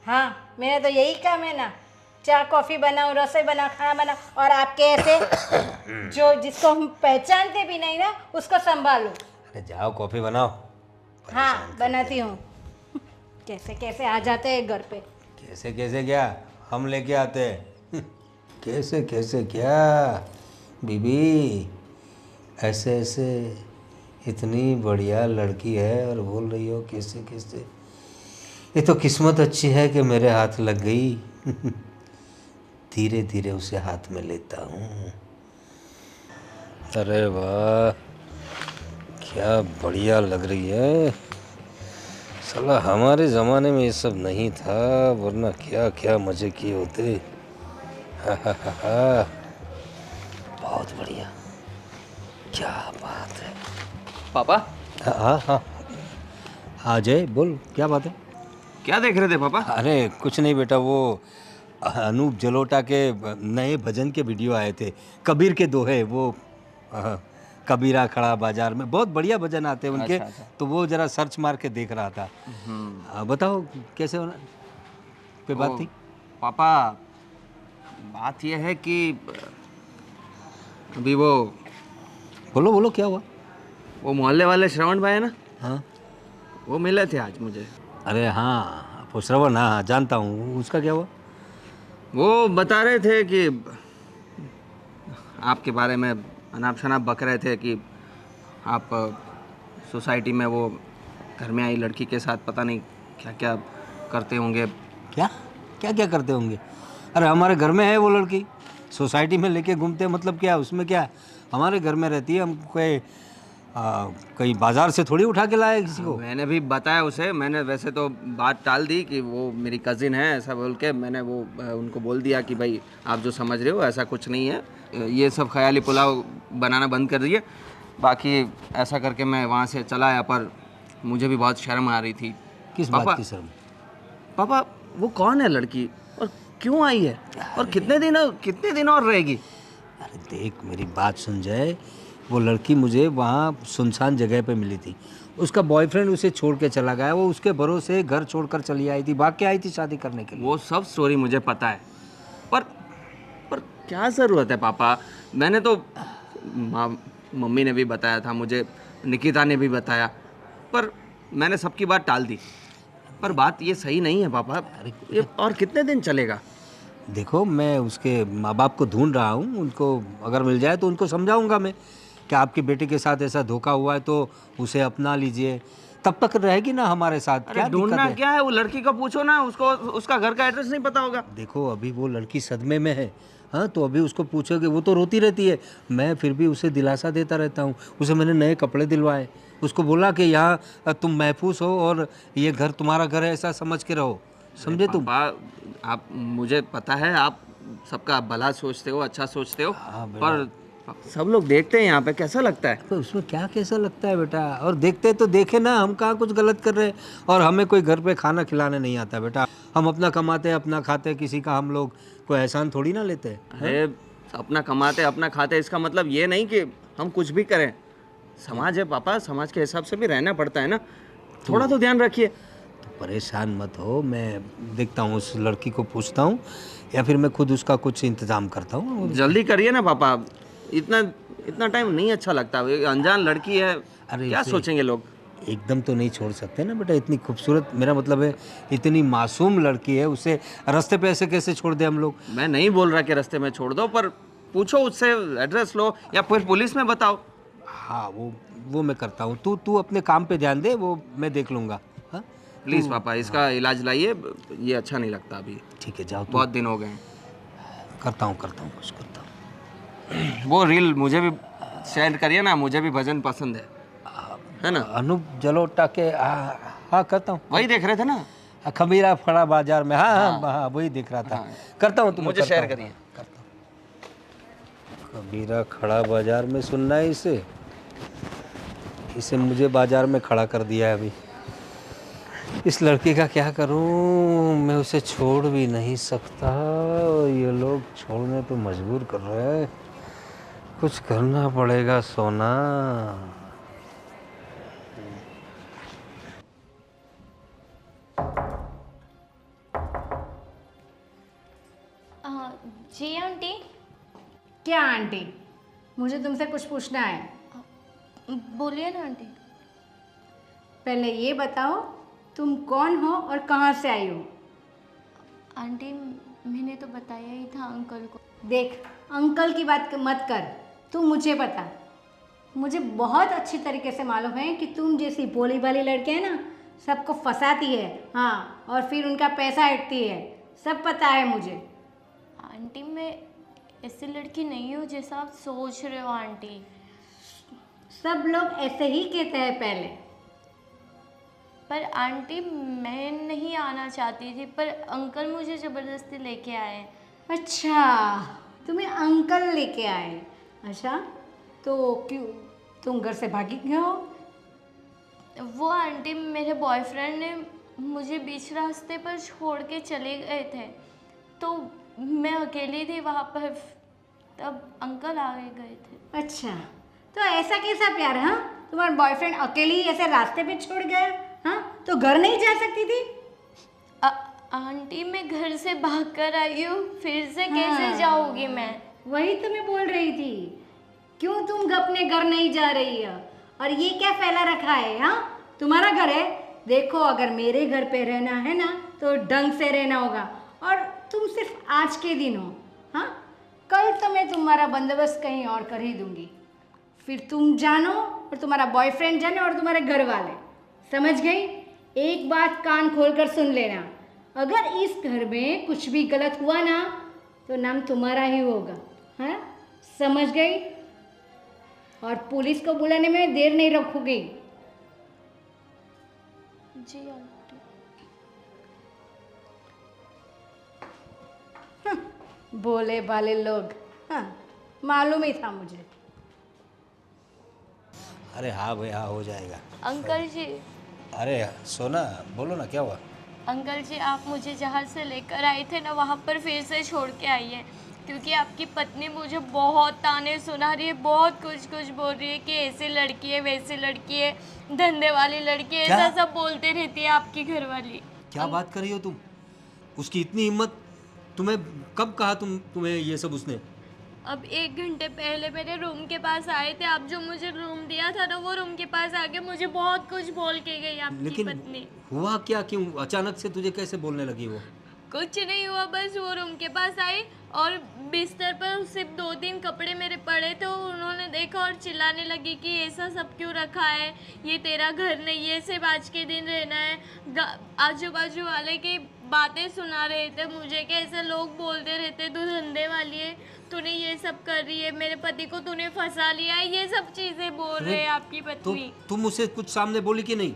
हाँ, मेरा तो यही काम है ना, चाय कॉफ़ी बनाओ, रसोई बनाओ, खाना बनाओ, और आपके ऐसे जो जिसको हम पहचानते भी नहीं ना उसको संभालो। अरे जाओ कॉफ़ी बनाओ। हाँ, बनाती हूँ। कैसे कैसे आ जाते हैं घर पे। कैसे कैसे क्या, हम लेके आते हैं। कैसे कैसे क्या बीबी, ऐसे ऐसे इतनी बढ़िया लड़की है और बोल रही हो कैसे कैसे? ये तो किस्मत अच्छी है कि मेरे हाथ लग गई। धीरे धीरे उसे हाथ में लेता हूँ। अरे वाह, क्या बढ़िया लग रही है। साला हमारे ज़माने में ये सब नहीं था, वरना क्या क्या मज़े किए होते। हा हा हा हा, बहुत बढ़िया, क्या बात है। पापा, हाँ हाँ हाँ जय, बोल क्या बात है? क्या देख रहे थे पापा? अरे कुछ नहीं बेटा, वो अनूप जलोटा के नए भजन के वीडियो आए थे, कबीर के दोहे, वो कबीरा खड़ा बाजार में, बहुत बढ़िया भजन आते हैं उनके। अच्छा। तो वो जरा सर्च मार के देख रहा था। बताओ कैसे होना पे बात थी? पापा, बात यह है कि अभी वो बोलो बोलो, क्या हुआ? वो मोहल्ले वाले श्रवण भाई है ना, हाँ, वो मिले थे आज मुझे। अरे हाँ वो श्रवण, हाँ जानता हूँ, उसका क्या हुआ? वो बता रहे थे कि आपके बारे में अनाप शनाप बक रहे थे कि आप सोसाइटी में वो घर में आई लड़की के साथ पता नहीं क्या क्या करते होंगे। क्या क्या क्या करते होंगे? अरे हमारे घर में है वो लड़की, सोसाइटी में लेके घूमते हैं, मतलब क्या उसमें क्या? हमारे घर में रहती है, हम कोई कहीं बाजार से थोड़ी उठा के लाए किसी को। मैंने भी बताया उसे, मैंने वैसे तो बात टाल दी कि वो मेरी कज़िन है ऐसा बोल के, मैंने वो उनको बोल दिया कि भाई आप जो समझ रहे हो ऐसा कुछ नहीं है, ये सब ख्याली पुलाव बनाना बंद कर दिए। बाकी ऐसा करके मैं वहाँ से चला आया, पर मुझे भी बहुत शर्म आ रही थी। किस पापा- बात की शर्म? पापा वो कौन है लड़की और क्यों आई है और कितने दिन और रहेगी? अरे देख मेरी बात सुन जाए, वो लड़की मुझे वहाँ सुनसान जगह पे मिली थी, उसका बॉयफ्रेंड उसे छोड़ के चला गया, वो उसके भरोसे घर छोड़कर चली आई थी, भाग के आई थी शादी करने के लिए। वो सब स्टोरी मुझे पता है, पर क्या ज़रूरत है पापा? मैंने तो मम्मी ने भी बताया था मुझे, निकिता ने भी बताया, पर मैंने सबकी बात टाल दी। पर बात ये सही नहीं है पापा, ये और कितने दिन चलेगा? देखो मैं उसके माँ बाप को ढूंढ रहा हूँ, उनको अगर मिल जाए तो उनको समझाऊंगा मैं कि आपके बेटे के साथ ऐसा धोखा हुआ है तो उसे अपना लीजिए, तब तक रहेगी ना हमारे साथ। अरे क्या दिक्कत ढूंढना है? क्या है? वो लड़की को पूछो ना, उसको उसका घर का एड्रेस नहीं पता होगा। देखो अभी वो लड़की सदमे में है, हाँ तो अभी उसको पूछोगे, वो तो रोती रहती है, मैं फिर भी उसे दिलासा देता रहता हूँ। उसे मैंने नए कपड़े दिलवाए, उसको बोला कि यहाँ तुम महफूज हो और ये घर तुम्हारा घर है ऐसा समझ के रहो, समझे तुम? पापा आप, मुझे पता है आप सबका भला सोचते हो, अच्छा सोचते हो, हाँ बेटा। पर सब लोग देखते हैं यहाँ पे, कैसा लगता है? तो उसमें क्या कैसा लगता है बेटा? और देखते तो देखे ना, हम कहाँ कुछ गलत कर रहे हैं, और हमें कोई घर पे खाना खिलाने नहीं आता बेटा, हम अपना कमाते हैं अपना खाते हैं, किसी का हम लोग कोई एहसान थोड़ी ना लेते हैं। अरे अपना कमाते अपना खाते, इसका मतलब ये नहीं कि हम कुछ भी करें। समाज है पापा, समाज के हिसाब से भी रहना पड़ता है ना, थोड़ा तो ध्यान रखिए। तो परेशान मत हो, मैं देखता हूँ उस लड़की को पूछता हूँ, या फिर मैं खुद उसका कुछ इंतजाम करता हूँ। जल्दी करिए ना पापा, इतना टाइम नहीं अच्छा लगता। ये अनजान लड़की है, अरे क्या उसे सोचेंगे लोग? एकदम तो नहीं छोड़ सकते ना बेटा, इतनी खूबसूरत, मेरा मतलब है इतनी मासूम लड़की है, उसे रास्ते पे ऐसे कैसे छोड़ दे हम लोग? मैं नहीं बोल रहा कि रास्ते में छोड़ दो, पर पूछो उससे, एड्रेस लो या फिर पुलिस में बताओ। हाँ वो मैं करता हूँ, तू अपने काम पे ध्यान दे, वो मैं देख लूँगा। हाँ प्लीज़ पापा इसका इलाज लाइए, ये अच्छा नहीं लगता अभी, ठीक है, जाओ तू। बहुत दिन हो गए हैं। करता हूँ कुछ करता हूँ। वो रील मुझे भी शेयर करिए ना, मुझे भी भजन पसंद है ना? अनूप जलोटा के, हाँ करता हूँ। वही देख रहे थे ना? खमीरा फड़ा बाजार में, हाँ वही देख रहा था। करता हूँ, तुम्हें मुझे शेयर करिए। खमीरा खड़ा बाजार में सुनना है इसे मुझे बाजार में खड़ा कर दिया है अभी। इस लड़की का क्या करूं, मैं उसे छोड़ भी नहीं सकता, और ये लोग छोड़ने पे मजबूर कर रहे हैं, कुछ करना पड़ेगा सोना। जी आंटी। क्या आंटी? मुझे तुमसे कुछ पूछना है। बोलिए ना आंटी। पहले ये बताओ तुम कौन हो और कहाँ से आई हो? आंटी मैंने तो बताया ही था अंकल को। देख अंकल की बात मत कर, तू मुझे बता। मुझे बहुत अच्छी तरीके से मालूम है कि तुम जैसी भोली भाली लड़की है ना, सबको फंसाती है, हाँ, और फिर उनका पैसा हटती है, सब पता है मुझे। आंटी मैं ऐसी लड़की नहीं हूँ जैसा आप सोच रहे हो आंटी। सब लोग ऐसे ही कहते हैं पहले। पर आंटी मैं नहीं आना चाहती थी, पर अंकल मुझे ज़बरदस्ती लेके आए। अच्छा, तुम्हें अंकल लेके आए? अच्छा, तो क्यों तुम घर से भागी क्यों हो? वो आंटी मेरे बॉयफ्रेंड ने मुझे बीच रास्ते पर छोड़ के चले गए थे, तो मैं अकेली थी वहाँ पर, तब अंकल आ गए थे। अच्छा, तो ऐसा कैसा प्यार? हाँ, तुम्हारा बॉयफ्रेंड अकेली ऐसे रास्ते पे छोड़ गया? हाँ, तो घर नहीं जा सकती थी? आंटी मैं घर से भाग कर आई हूँ, फिर से कैसे जाऊँगी मैं? वही तो मैं बोल रही थी, क्यों तुम अपने घर नहीं जा रही है? और ये क्या फैला रखा है? हाँ, तुम्हारा घर है, देखो अगर मेरे घर पे रहना है ना तो ढंग से रहना होगा, और तुम सिर्फ आज के दिन हो, हाँ, कल तो मैं तुम्हारा बंदोबस्त कहीं और कर ही दूंगी, फिर तुम जानो और तुम्हारा बॉयफ्रेंड जाने और तुम्हारे घर वाले, समझ गई? एक बात कान खोलकर सुन लेना, अगर इस घर में कुछ भी गलत हुआ ना तो नाम तुम्हारा ही होगा, हाँ? समझ गई? और पुलिस को बुलाने में देर नहीं रखोगी। जी आंटी। भोले भाले लोग, हाँ, मालूम ही था मुझे। अरे हाँ भाई हाँ, हो जाएगा। अंकल जी, अरे सोना, बोलो ना क्या हुआ? अंकल जी आप मुझे जहाँ से लेकर आए थे ना वहाँ पर फिर से छोड़ के आई है, क्योंकि आपकी पत्नी मुझे बहुत ताने सुना रही है, बहुत कुछ कुछ बोल रही है कि ऐसी लड़की है वैसी लड़की है, धंधे वाली लड़की है, क्या? ऐसा सब बोलते रहती है आपकी घरवाली। क्या बात कर रही हो तुम? उसकी इतनी हिम्मत? तुम्हें कब कहा तुम्हें ये सब उसने? अब 1 घंटे पहले मेरे रूम के पास आए थे, आप जो मुझे रूम दिया था ना वो रूम के पास आके मुझे बहुत कुछ बोल के गई आपकी लेकिन पत्नी। हुआ क्या? क्यों अचानक से तुझे कैसे बोलने लगी वो? कुछ नहीं हुआ, बस वो रूम के पास आई और बिस्तर पर सिर्फ 2-3 कपड़े मेरे पड़े थे, उन्होंने देखा और चिल्लाने लगी कि ऐसा सब क्यों रखा है, ये तेरा घर नहीं है, सिर्फ आज के दिन रहना है। आजू बाजू वाले की बातें सुना रहे थे मुझे कि ऐसे लोग बोलते रहते तू धंधे वाली है, तूने ये सब कर रही है, मेरे पति को तूने फंसा लिया है, ये सब चीज़ें बोल रहे हैं आपकी तो पत्नी। तुम उसे कुछ सामने बोली कि नहीं?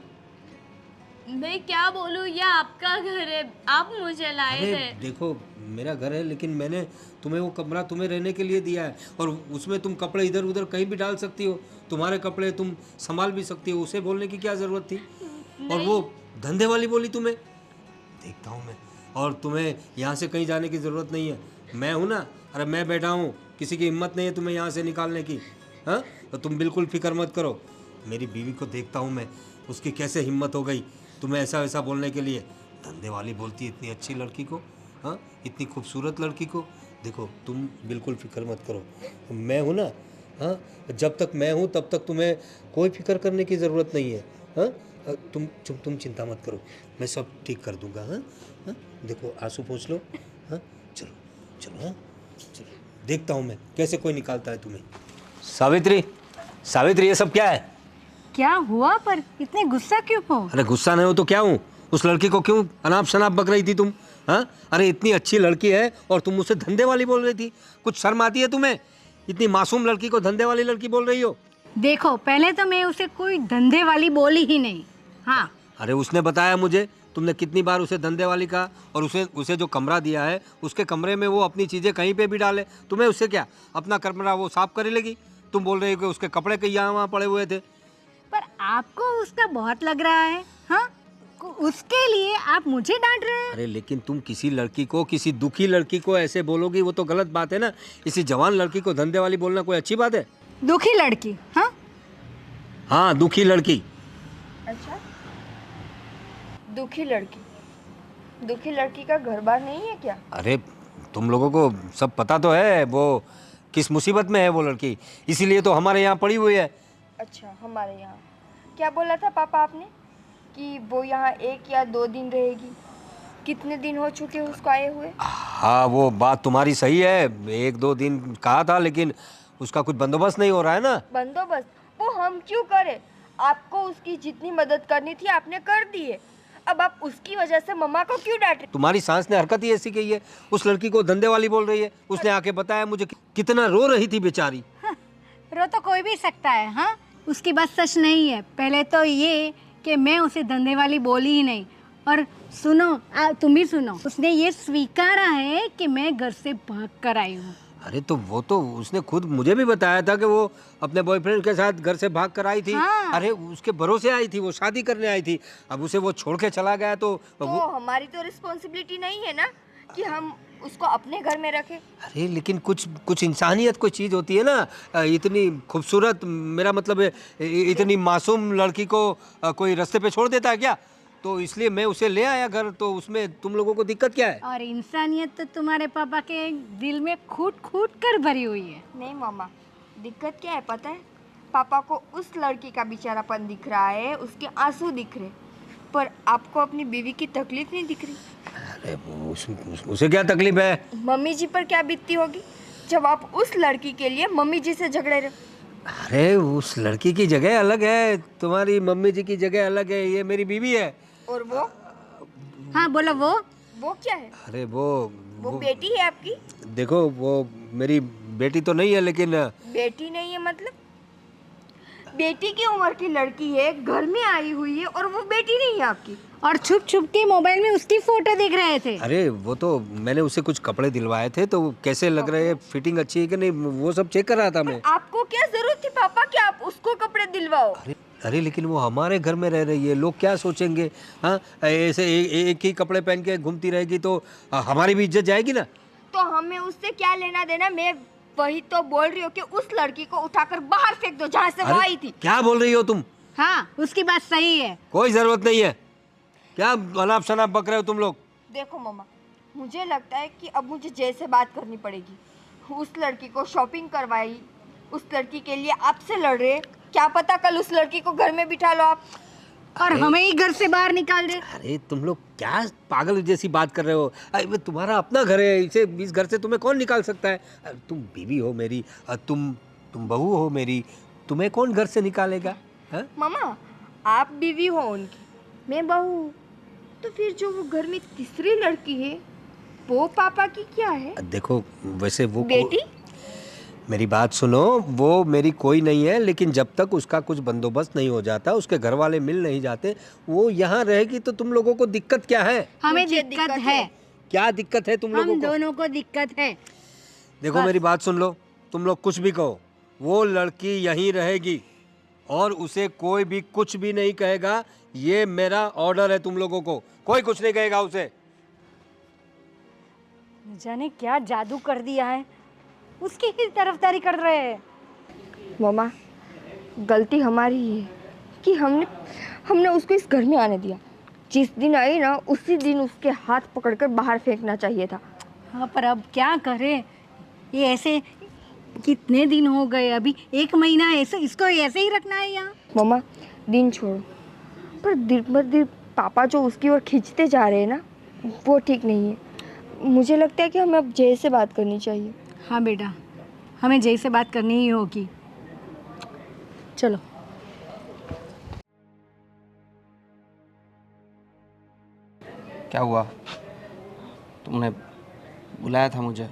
मैं क्या बोलूँ, ये आपका घर है, आप मुझे लाए अरे थे। देखो, मेरा घर है लेकिन मैंने तुम्हें वो कमरा तुम्हें रहने के लिए दिया है, और उसमें तुम कपड़े इधर उधर कहीं भी डाल सकती हो, तुम्हारे कपड़े तुम संभाल भी सकती हो, उसे बोलने की क्या ज़रूरत थी? और वो धंधे वाली बोली तुम्हें? देखता हूँ मैं, और तुम्हें यहाँ से कहीं जाने की ज़रूरत नहीं है, मैं हूँ ना। अरे मैं बैठा हूँ, किसी की हिम्मत नहीं है तुम्हें यहाँ से निकालने की। हाँ, तो तुम बिल्कुल फिक्र मत करो। मेरी बीवी को देखता हूँ मैं, उसकी कैसे हिम्मत हो गई तुम्हें ऐसा वैसा बोलने के लिए। धंधे वाली बोलती है इतनी अच्छी लड़की को, हाँ, इतनी खूबसूरत लड़की को। देखो तुम बिल्कुल फिक्र मत करो, मैं हूँ ना। हाँ, जब तक मैं हूँ तब तक तुम्हें कोई फिक्र करने की ज़रूरत नहीं है। हाँ, तुम चिंता मत करो, मैं सब ठीक कर दूंगा। हाँ हाँ, देखो आंसू पोंछ लो। हाँ, चलो चलो, हाँ चलो, देखता हूँ मैं कैसे कोई निकालता है तुम्हें। सावित्री, सावित्री, ये सब क्या है? क्या हुआ? पर इतने गुस्सा क्यों हो? अरे गुस्सा नहीं हो तो क्या हूँ? उस लड़की को क्यों अनाप शनाप बक रही थी तुम? हाँ, अरे इतनी अच्छी लड़की है और तुम उसे धंधे वाली बोल रही थी। कुछ शर्म आती है तुम्हें? इतनी मासूम लड़की को धंधे वाली लड़की बोल रही हो? देखो, पहले तो मैं उसे कोई धंधे वाली बोली ही नहीं। हाँ, अरे उसने बताया मुझे, तुमने कितनी बार उसे धंधे वाली कहा, और उसे जो कमरा दिया है उसके कमरे में वो अपनी चीज़ें कहीं पे भी डाले, तुम्हें उससे क्या? अपना कमरा वो साफ कर लेगी। तुम बोल रहे हो कि उसके कपड़े कहीं यहाँ वहाँ पड़े हुए थे। पर आपको उसका बहुत लग रहा है, हाँ? उसके लिए आप मुझे डांट रहे हैं? अरे लेकिन तुम किसी लड़की को, किसी दुखी लड़की को ऐसे बोलोगी, वो तो गलत बात है ना। इसी जवान लड़की को धंधे वाली बोलना कोई अच्छी बात है? दुखी लड़की? हाँ हाँ, दुखी लड़की। अच्छा, दुखी लड़की? दुखी लड़की का घर बार नहीं है क्या? अरे तुम लोगों को सब पता तो है वो किस मुसीबत में है वो लड़की, इसीलिए तो हमारे यहाँ पड़ी हुई है। अच्छा, हमारे यहाँ क्या बोला था पापा आपने कि वो यहाँ 1 या 2 दिन रहेगी? कितने दिन हो चुके उसको आए हुए? हाँ, वो बात तुम्हारी सही है, 1-2 दिन कहा था, लेकिन उसका कुछ बंदोबस्त नहीं हो रहा है ना। बंदोबस्त वो हम क्यों करें? आपको उसकी जितनी मदद करनी थी आपने कर दी है, अब आप उसकी वजह से मम्मा को क्यों डांट रहे? तुम्हारी सास ने हरकत ही ऐसी की है, उस लड़की को धंधे वाली बोल रही है। उसने आके बताया मुझे कितना रो रही थी बेचारी। हाँ, रो तो कोई भी सकता है। हाँ, उसकी बात सच नहीं है। पहले तो ये कि मैं उसे धंधे वाली बोली ही नहीं, और सुनो, तुम भी सुनो, उसने ये स्वीकारा है कि मैं घर से भाग कर आई हूँ। अरे तो वो तो उसने खुद मुझे भी बताया था कि वो अपने बॉयफ्रेंड के साथ घर से भाग कर आई थी। हाँ। अरे उसके भरोसे आई थी, वो शादी करने आई थी, अब उसे वो छोड़ के चला गया तो हमारी तो रिस्पॉन्सिबिलिटी नहीं है ना कि हम उसको अपने घर में रखें? अरे लेकिन कुछ इंसानियत कोई चीज़ होती है ना। इतनी खूबसूरत, मेरा मतलब है इतनी मासूम लड़की को कोई रास्ते पे छोड़ देता है क्या? तो इसलिए मैं उसे ले आया घर, तो उसमें तुम लोगों को दिक्कत क्या है? और इंसानियत तो तुम्हारे पापा के दिल में खूट खूट कर भरी हुई है। नहीं मामा, दिक्कत क्या है पता है? पापा को उस लड़की का बेचारापन दिख रहा है, उसके आंसू दिख रहे, पर आपको अपनी बीवी की तकलीफ नहीं दिख रही। अरे उसे क्या तकलीफ है? मम्मी जी पर क्या बीतती होगी जब आप उस लड़की के लिए मम्मी जी से झगड़े रहे? अरे उस लड़की की जगह अलग है, तुम्हारी मम्मी जी की जगह अलग है, ये मेरी बीवी है। और वो हाँ बोलो वो क्या है? अरे वो बेटी है आपकी? देखो वो मेरी बेटी तो नहीं है, लेकिन बेटी नहीं है मतलब? बेटी की उम्र की लड़की है, घर में आई हुई है, और वो बेटी नहीं है आपकी? और छुप छुप के मोबाइल में उसकी फोटो देख रहे थे। अरे वो तो मैंने उसे कुछ कपड़े दिलवाए थे, तो कैसे लग रहे हैं, फिटिंग अच्छी है कि नहीं, वो सब चेक कर रहा था मैं। आपको क्या जरूरत थी पापा कि आप उसको कपड़े दिलवाओ? अरे लेकिन वो हमारे घर में रह रही है, लोग क्या सोचेंगे? हाँ, ऐसे एक ही कपड़े पहन के घूमती रहेगी तो हमारी भी इज्जत जाएगी ना। तो हमें उससे क्या लेना देना? मैं वही तो बोल रही हूँ कि उस लड़की को उठाकर बाहर फेंक दो जहाँ से वो आई थी। क्या बोल रही हो तुम? हाँ उसकी बात सही है। कोई जरूरत नहीं है। क्या अनाप शनाप बक रहे हो तुम लोग? देखो मम्मा, मुझे लगता है कि अब मुझे जय से बात करनी पड़ेगी। उस लड़की को शॉपिंग करवाई, उस लड़की के लिए आपसे लड़ रहे, क्या पता कल उस लड़की को घर में बिठा लो आप और हमें ही घर से बाहर निकाल दे। अरे तुम लोग क्या पागल जैसी बात कर रहे हो? अरे तुम्हारा अपना घर है, इस घर से तुम्हें कौन निकाल सकता है? तुम बीवी हो मेरी, तुम बहू हो मेरी, तुम्हें कौन घर से निकालेगा? हाँ? मामा, आप बीवी हो उनकी, मैं बहू हूँ, तो फिर जो वो घर में तीसरी लड़की है वो पापा की क्या है? देखो वैसे वो बेटी? मेरी बात सुनो, वो मेरी कोई नहीं है, लेकिन जब तक उसका कुछ बंदोबस्त नहीं हो जाता, उसके घर वाले मिल नहीं जाते, वो यहाँ रहेगी तो तुम लोगों को दिक्कत क्या है? हमें मुझे दिक्कत है। क्या दिक्कत है तुम लोगों हम को? दोनों को दिक्कत है। देखो मेरी बात सुन लो, तुम लोग कुछ भी कहो, वो लड़की यहीं रहेगी और उसे कोई भी कुछ भी नहीं कहेगा। ये मेरा ऑर्डर है तुम लोगों को, कोई कुछ नहीं कहेगा उसे। जाने क्या जादू कर दिया है, उसकी ही तरफदारी कर रहे हैं। मामा, गलती हमारी ही है कि हमने उसको इस घर में आने दिया। जिस दिन आई ना, उसी दिन उसके हाथ पकड़कर बाहर फेंकना चाहिए था। हाँ पर अब क्या करें, ये ऐसे कितने दिन हो गए, अभी 1 महीना ऐसे इसको ऐसे ही रखना है यहाँ। मामा, दिन छोड़ो, पर दिन बर दिन पापा जो उसकी ओर खींचते जा रहे हैं ना, वो ठीक नहीं है। मुझे लगता है कि हमें अब जय से बात करनी चाहिए। हाँ बेटा, हमें जय से बात करनी ही होगी। चलो। क्या हुआ? तुमने बुलाया था मुझे?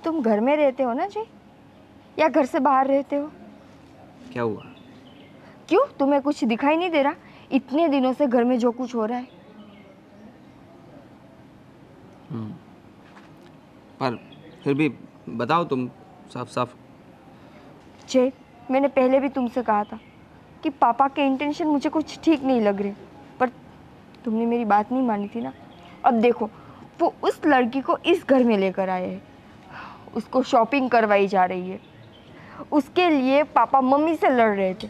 तुम घर में रहते हो ना जय, या घर से बाहर रहते हो? क्या हुआ? क्यों, तुम्हें कुछ दिखाई नहीं दे रहा? इतने दिनों से घर में जो कुछ हो रहा है। पर फिर भी बताओ तुम साफ साफ। जय, मैंने पहले भी तुमसे कहा था कि पापा के इंटेंशन मुझे कुछ ठीक नहीं लग रहे, पर तुमने मेरी बात नहीं मानी थी ना। अब देखो, वो उस लड़की को इस घर में लेकर आए हैं, उसको शॉपिंग करवाई जा रही है, उसके लिए पापा मम्मी से लड़ रहे थे,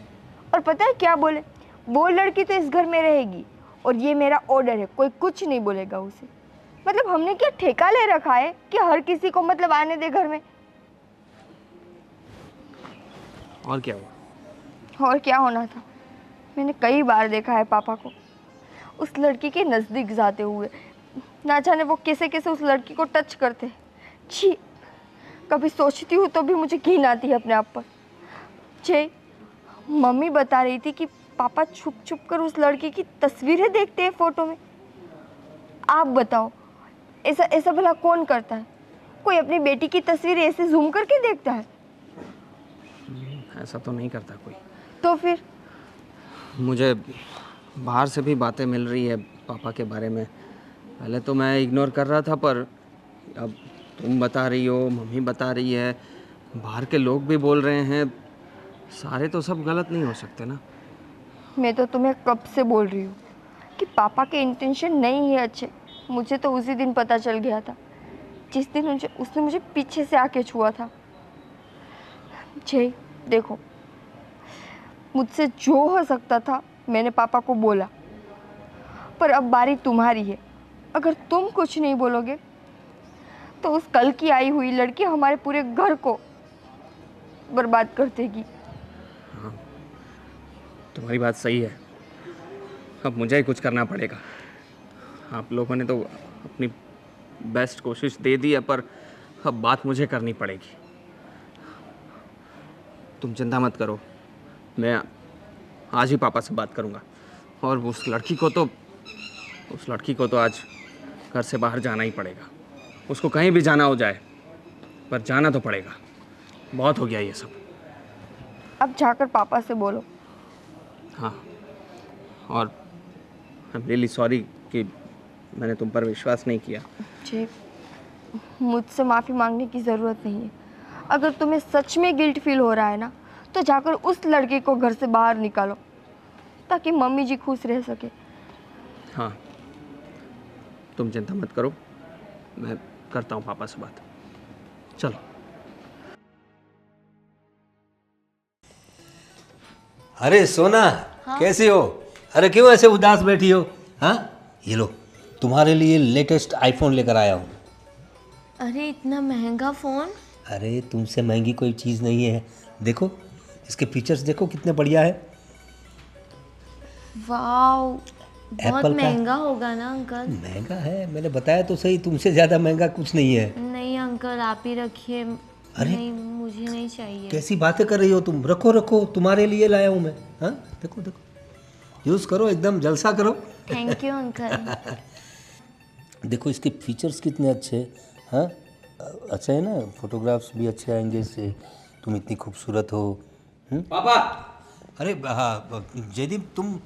और पता है क्या बोले? वो लड़की तो इस घर में रहेगी और ये मेरा ऑर्डर है, कोई कुछ नहीं बोलेगा उसे। मतलब हमने क्या ठेका ले रखा है कि हर किसी को मतलब आने दे घर में? और क्या हुआ? और क्या होना था? मैंने कई बार देखा है पापा को उस लड़की के नज़दीक जाते हुए, ना जाने वो कैसे कैसे उस लड़की को टच करते हैं। छी, कभी सोचती हूँ तो भी मुझे घिन आती है अपने आप पर। जय, मम्मी बता रही थी कि पापा छुप छुप कर उस लड़की की तस्वीरें देखते हैं फ़ोटो में। आप बताओ, ऐसा ऐसा भला कौन करता है? कोई अपनी बेटी की तस्वीर ऐसे जूम करके देखता है? ऐसा तो नहीं करता कोई। तो फिर? मुझे बाहर से भी बातें मिल रही है पापा के बारे में। पहले तो मैं इग्नोर कर रहा था, पर अब तुम बता रही हो, मम्मी बता रही है, बाहर के लोग भी बोल रहे हैं, सारे तो सब गलत नहीं हो सकते ना। मैं तो तुम्हें कब से बोल रही हूँ कि पापा के इंटेंशन नहीं है अच्छे। मुझे तो उसी दिन पता चल गया था जिस दिन उसने मुझे पीछे से आके छुआ था। जय, देखो, मुझसे जो हो सकता था मैंने पापा को बोला, पर अब बारी तुम्हारी है। अगर तुम कुछ नहीं बोलोगे तो उस कल की आई हुई लड़की हमारे पूरे घर को बर्बाद कर देगी। हाँ, तुम्हारी बात सही है। अब मुझे ही कुछ करना पड़ेगा। आप लोगों ने तो अपनी बेस्ट कोशिश दे दी है, पर अब बात मुझे करनी पड़ेगी। तुम चिंता मत करो, मैं आज ही पापा से बात करूँगा। और उस लड़की को तो आज घर से बाहर जाना ही पड़ेगा। उसको कहीं भी जाना हो जाए, पर जाना तो पड़ेगा। बहुत हो गया ये सब। अब जाकर पापा से बोलो। हाँ, और आई एम रियली सॉरी कि मैंने तुम पर विश्वास नहीं किया। जी, मुझसे माफ़ी मांगने की ज़रूरत नहीं है। अगर तुम्हें सच में गिल्ट फील हो रहा है ना, तो जाकर उस लड़के को घर से बाहर निकालो, ताकि मम्मी जी खुश रह सके। हाँ, तुम चिंता मत करो, मैं करता हूँ पापा से बात। चलो। अरे सोना, कैसी हो? अरे क्यों ऐसे उदास बैठी हो? हाँ, ये लो, तुम्हारे लिए लेटेस्ट आईफोन लेकर आया हूँ। अरे इतना महंगा फ़ोन? अरे तुमसे महंगी कोई चीज़ नहीं है। देखो इसके फीचर्स, देखो कितने बढ़िया है। वाओ, बहुत Apple का- महंगा होगा ना अंकल? महंगा है, मैंने बताया तो सही, तुमसे ज़्यादा महंगा कुछ नहीं है। नहीं अंकल, आप ही रखिए। अरे, नहीं, मुझे नहीं चाहिए। कैसी बातें कर रही हो तुम? रखो रखो, तुम्हारे लिए लाया हूँ मैं। हाँ, देखो देखो, यूज़ करो, एकदम जलसा करो। Thank you uncle. देखो इसके फीचर्स कितने अच्छे हैं। हाँ, अच्छा है ना, फोटोग्राफ्स भी अच्छे आएंगे इससे। तुम इतनी खूबसूरत हो। पापा, अरे हाँ जयदीप, तुम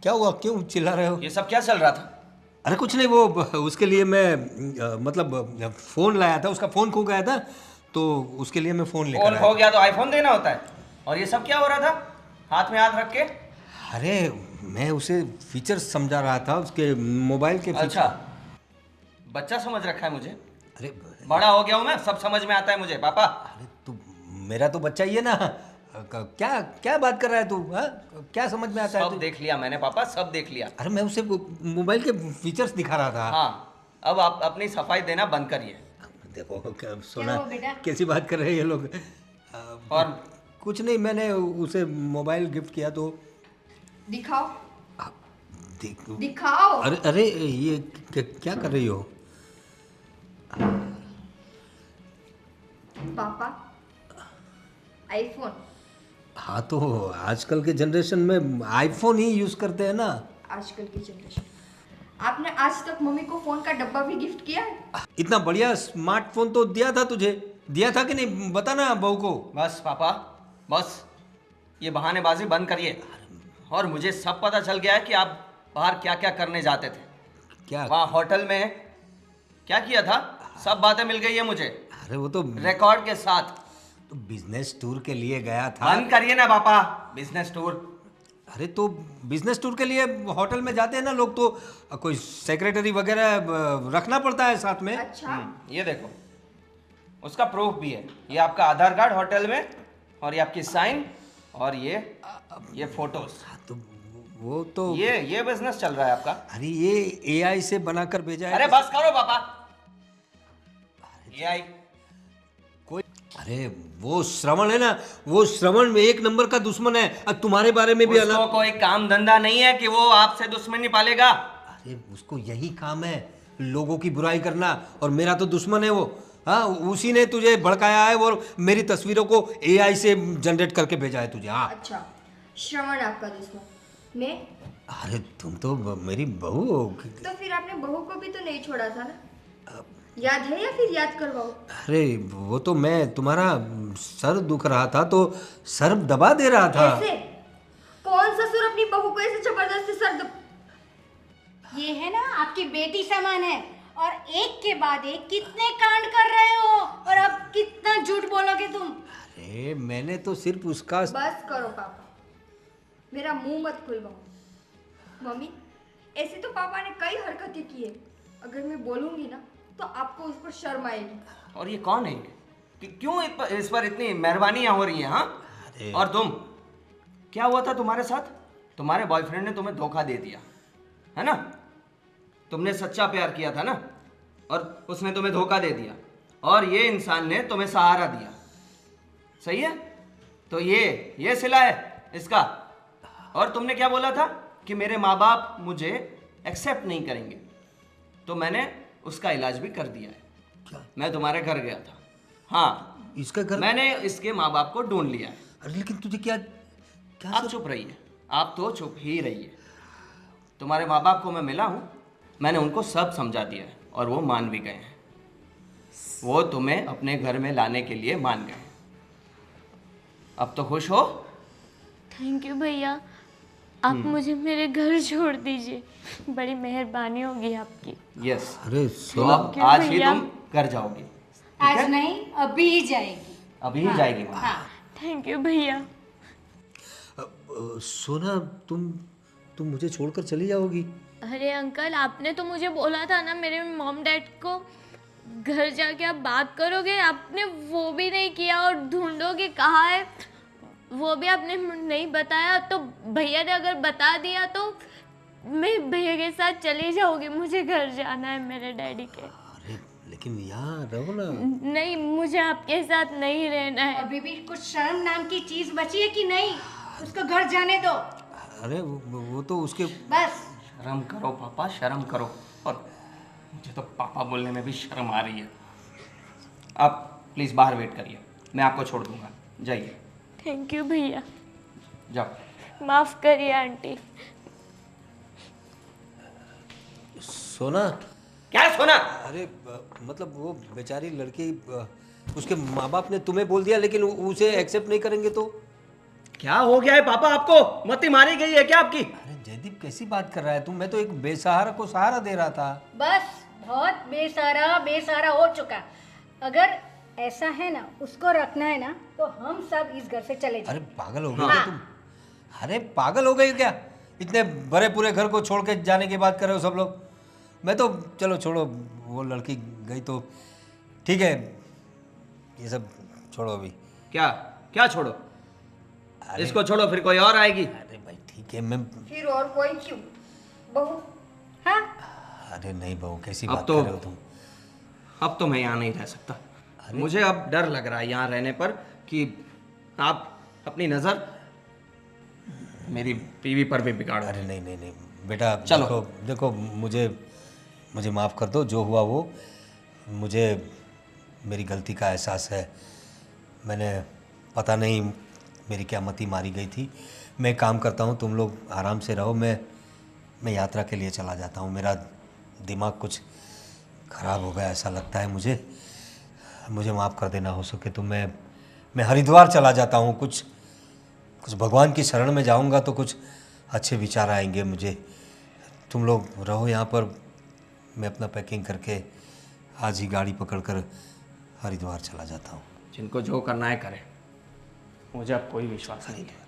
क्या हुआ, क्यों चिल्ला रहे हो? ये सब क्या चल रहा था? अरे कुछ नहीं, वो उसके लिए मैं मतलब फ़ोन लाया था, उसका फ़ोन खो गया था, तो उसके लिए मैं फ़ोन लेकर फोन आया। खो गया तो आईफोन देना होता है। और ये सब क्या हो रहा था, हाथ में हाथ रख के? अरे मैं उसे फीचर्स समझा रहा था, उसके मोबाइल के फीचर। अच्छा, बच्चा समझ रखा है मुझे। अरे बड़ा हो गया हूँ मैं, सब समझ में आता है मुझे पापा। अरे तू मेरा तो बच्चा ही है ना। क्या क्या बात कर रहा है तू? हाँ, क्या समझ में आता है सब तू? देख लिया मैंने पापा, सब देख लिया। अरे मैं उसे मोबाइल के फीचर्स दिखा रहा था। हाँ, अब आप अपनी सफाई देना बंद करिए। देखो सोना, हुआ बेटा? कैसी बात कर रहे हैं ये लोग। और कुछ नहीं, मैंने उसे मोबाइल गिफ्ट किया तो दिखाओ, देख। दिखाओ। अरे अरे ये क्या कर रही हो? पापा, आईफोन। हाँ, तो आजकल के जनरेशन में आईफोन ही यूज करते हैं ना। आजकल की जनरेशन। आपने आज तक मम्मी को फोन का डब्बा भी गिफ्ट किया है? इतना बढ़िया स्मार्टफोन तो दिया था तुझे, दिया था कि नहीं? बता ना बहू को। बस पापा, बस ये बहानेबाजी बंद करिए। और मुझे सब पता चल गया है कि आप बाहर क्या क्या करने जाते थे। क्या? वहाँ होटल में क्या किया था, सब बातें मिल गई है मुझे, अरे वो तो रिकॉर्ड के साथ। बिजनेस टूर के लिए गया था। बंद करिए ना पापा, बिजनेस टूर। अरे तो बिजनेस टूर के लिए होटल में जाते हैं ना लोग, तो कोई सेक्रेटरी वगैरह रखना पड़ता है साथ में। अच्छा, ये देखो, उसका प्रूफ भी है। ये आपका आधार कार्ड होटल में, और ये आपकी साइन, और ये फोटोज। तो वो तो ये बिजनेस चल रहा है आपका। अरे ये एआई से बनाकर भेजा है। अरे बस करो पापा, ये आई। कोई, अरे वो श्रवण है ना, वो श्रवण में एक नंबर का दुश्मन है। अब तुम्हारे बारे में भी उसको कोई काम धंधा नहीं है कि वो आपसे दुश्मनी पालेगा। अरे उसको यही काम है, लोगों की बुराई करना, और मेरा तो दुश्मन है वो। हाँ, उसी ने तुझे भड़काया है और मेरी तस्वीरों को एआई से जनरेट करके भेजा है तुझे। हाँ, अच्छा, श्रवण आपका दुश्मन, मैं? अरे तुम तो मेरी बहू हो। तो फिर आपने बहू को भी तो नहीं छोड़ा था ना? याद है या फिर याद करवाओ? अरे वो तो मैं तुम्हारा सर दुख रहा था तो सर दबा दे रहा था। ऐसे? कौन ससुर अपनी बहू को ऐसे जबरदस्ती ये है ना आपकी बेटी समान है, और एक के बाद एक कितने कांड कर रहे हो, और अब कितना झूठ बोलोगे तुम? अरे मैंने तो सिर्फ उसका। बस करो पापा, मेरा मुंह मत खुलवाओ। मम्मी, ऐसे तो पापा ने कई हरकतें की है, अगर मैं बोलूंगी ना तो आपको उस पर शर्म आएगी। और ये कौन है कि क्यों इस पर इतनी मेहरबानियां हो रही हैं? हाँ, और तुम, क्या हुआ था तुम्हारे साथ? तुम्हारे बॉयफ्रेंड ने तुम्हें धोखा दे दिया है ना? तुमने सच्चा प्यार किया था ना, और उसने तुम्हें धोखा दे दिया, और ये इंसान ने तुम्हें सहारा दिया। सही है? तो ये सिला है इसका। और तुमने क्या बोला था कि मेरे माँ बाप मुझे एक्सेप्ट नहीं करेंगे, तो मैंने उसका इलाज भी कर दिया है। क्या? मैं तुम्हारे घर गया था। हाँ, इसका घर मैंने इसके माँ बाप को ढूंढ लिया है। अरे लेकिन तुझे क्या क्या आप चुप रहिए, आप तो चुप ही रहिए। तुम्हारे माँ बाप को मैं मिला हूँ, मैंने उनको सब समझा दिया है और वो मान भी गए हैं। वो तुम्हें अपने घर में लाने के लिए मान गए। अब तो खुश हो? थैंक यू भैया, आप मुझे मेरे घर छोड़ दीजिए, बड़ी मेहरबानी होगी आपकी। यस। अरे तो सोना अब आज ही भैया। तुम घर जाओगी। आज नहीं, अभी ही जाएगी। अभी ही जाएगी माँ। हाँ। थैंक यू भैया। सोना तुम मुझे छोड़कर चली जाओगी? अरे अंकल, आपने तो मुझे बोला था ना मेरे मॉम डैड को घर जाके आप बात करोगे, आपने वो भी नहीं किया और ढूंढोगे कहाँ है वो भी आपने नहीं बताया। तो भैया ने अगर बता दिया तो मैं भैया के साथ चली जाऊंगी, मुझे घर जाना है मेरे डैडी के। अरे लेकिन यहाँ रहो ना। नहीं, मुझे आपके साथ नहीं रहना है। अभी भी कुछ शर्म नाम की चीज बची है कि नहीं? उसको घर जाने दो अरे वो तो उसके बस। शर्म करो पापा, शर्म करो। और मुझे तो पापा बोलने में भी शर्म आ रही है। आप प्लीज़ बाहर वेट करिए, मैं आपको छोड़ दूंगा, जाइए। थैंक यू भैया। जाओ। माफ़ करिए आंटी। सोना। क्या सोना? अरे मतलब वो बेचारी लड़की उसके माँ बाप ने तुम्हें बोल दिया लेकिन उसे एक्सेप्ट नहीं करेंगे तो? क्या हो गया है पापा, आपको मती मारी गई है क्या आपकी? अरे जयदीप कैसी बात कर रहा है तुम? मैं तो एक बेसहारा को सहारा दे रहा था। बस बहुत बेसहारा हो चुका। अगर ऐसा है ना, उसको रखना है ना, तो हम सब इस घर से चले जाए। अरे पागल हो गए क्या तुम? अरे पागल हो गए क्या? इतने बड़े पूरे घर को छोड़ के जाने की बात कर रहे हो सब लोग? मैं तो चलो छोड़ो, वो लड़की गई तो ठीक है, ये सब छोड़ो अभी। क्या क्या छोड़ो? इसको छोड़ो, फिर कोई और आएगी। अरे भाई ठीक है, मैं फिर और कोई क्यों? बहू। हाँ, अरे नहीं बहू, कैसी अब बात तो- कर रहे हो तुम? अब तो मैं यहाँ नहीं रह सकता। मुझे अब डर लग रहा है यहाँ रहने पर कि आप अपनी नज़र मेरी बीवी पर भी बिगाड़। अरे नहीं नहीं नहीं बेटा, चलो। देखो मुझे माफ़ कर दो, जो हुआ वो मुझे मेरी गलती का एहसास है। मैंने पता नहीं मेरी क्या मति मारी गई थी। मैं एक काम करता हूँ, तुम लोग आराम से रहो, मैं यात्रा के लिए चला जाता हूँ। मेरा दिमाग कुछ ख़राब हो गया ऐसा लगता है मुझे माफ़ कर देना हो सके तो मैं हरिद्वार चला जाता हूँ। कुछ भगवान की शरण में जाऊँगा तो कुछ अच्छे विचार आएंगे मुझे। तुम लोग रहो यहाँ पर, मैं अपना पैकिंग करके आज ही गाड़ी पकड़कर हरिद्वार चला जाता हूँ। जिनको जो करना है करें, मुझे अब कोई विश्वास नहीं है।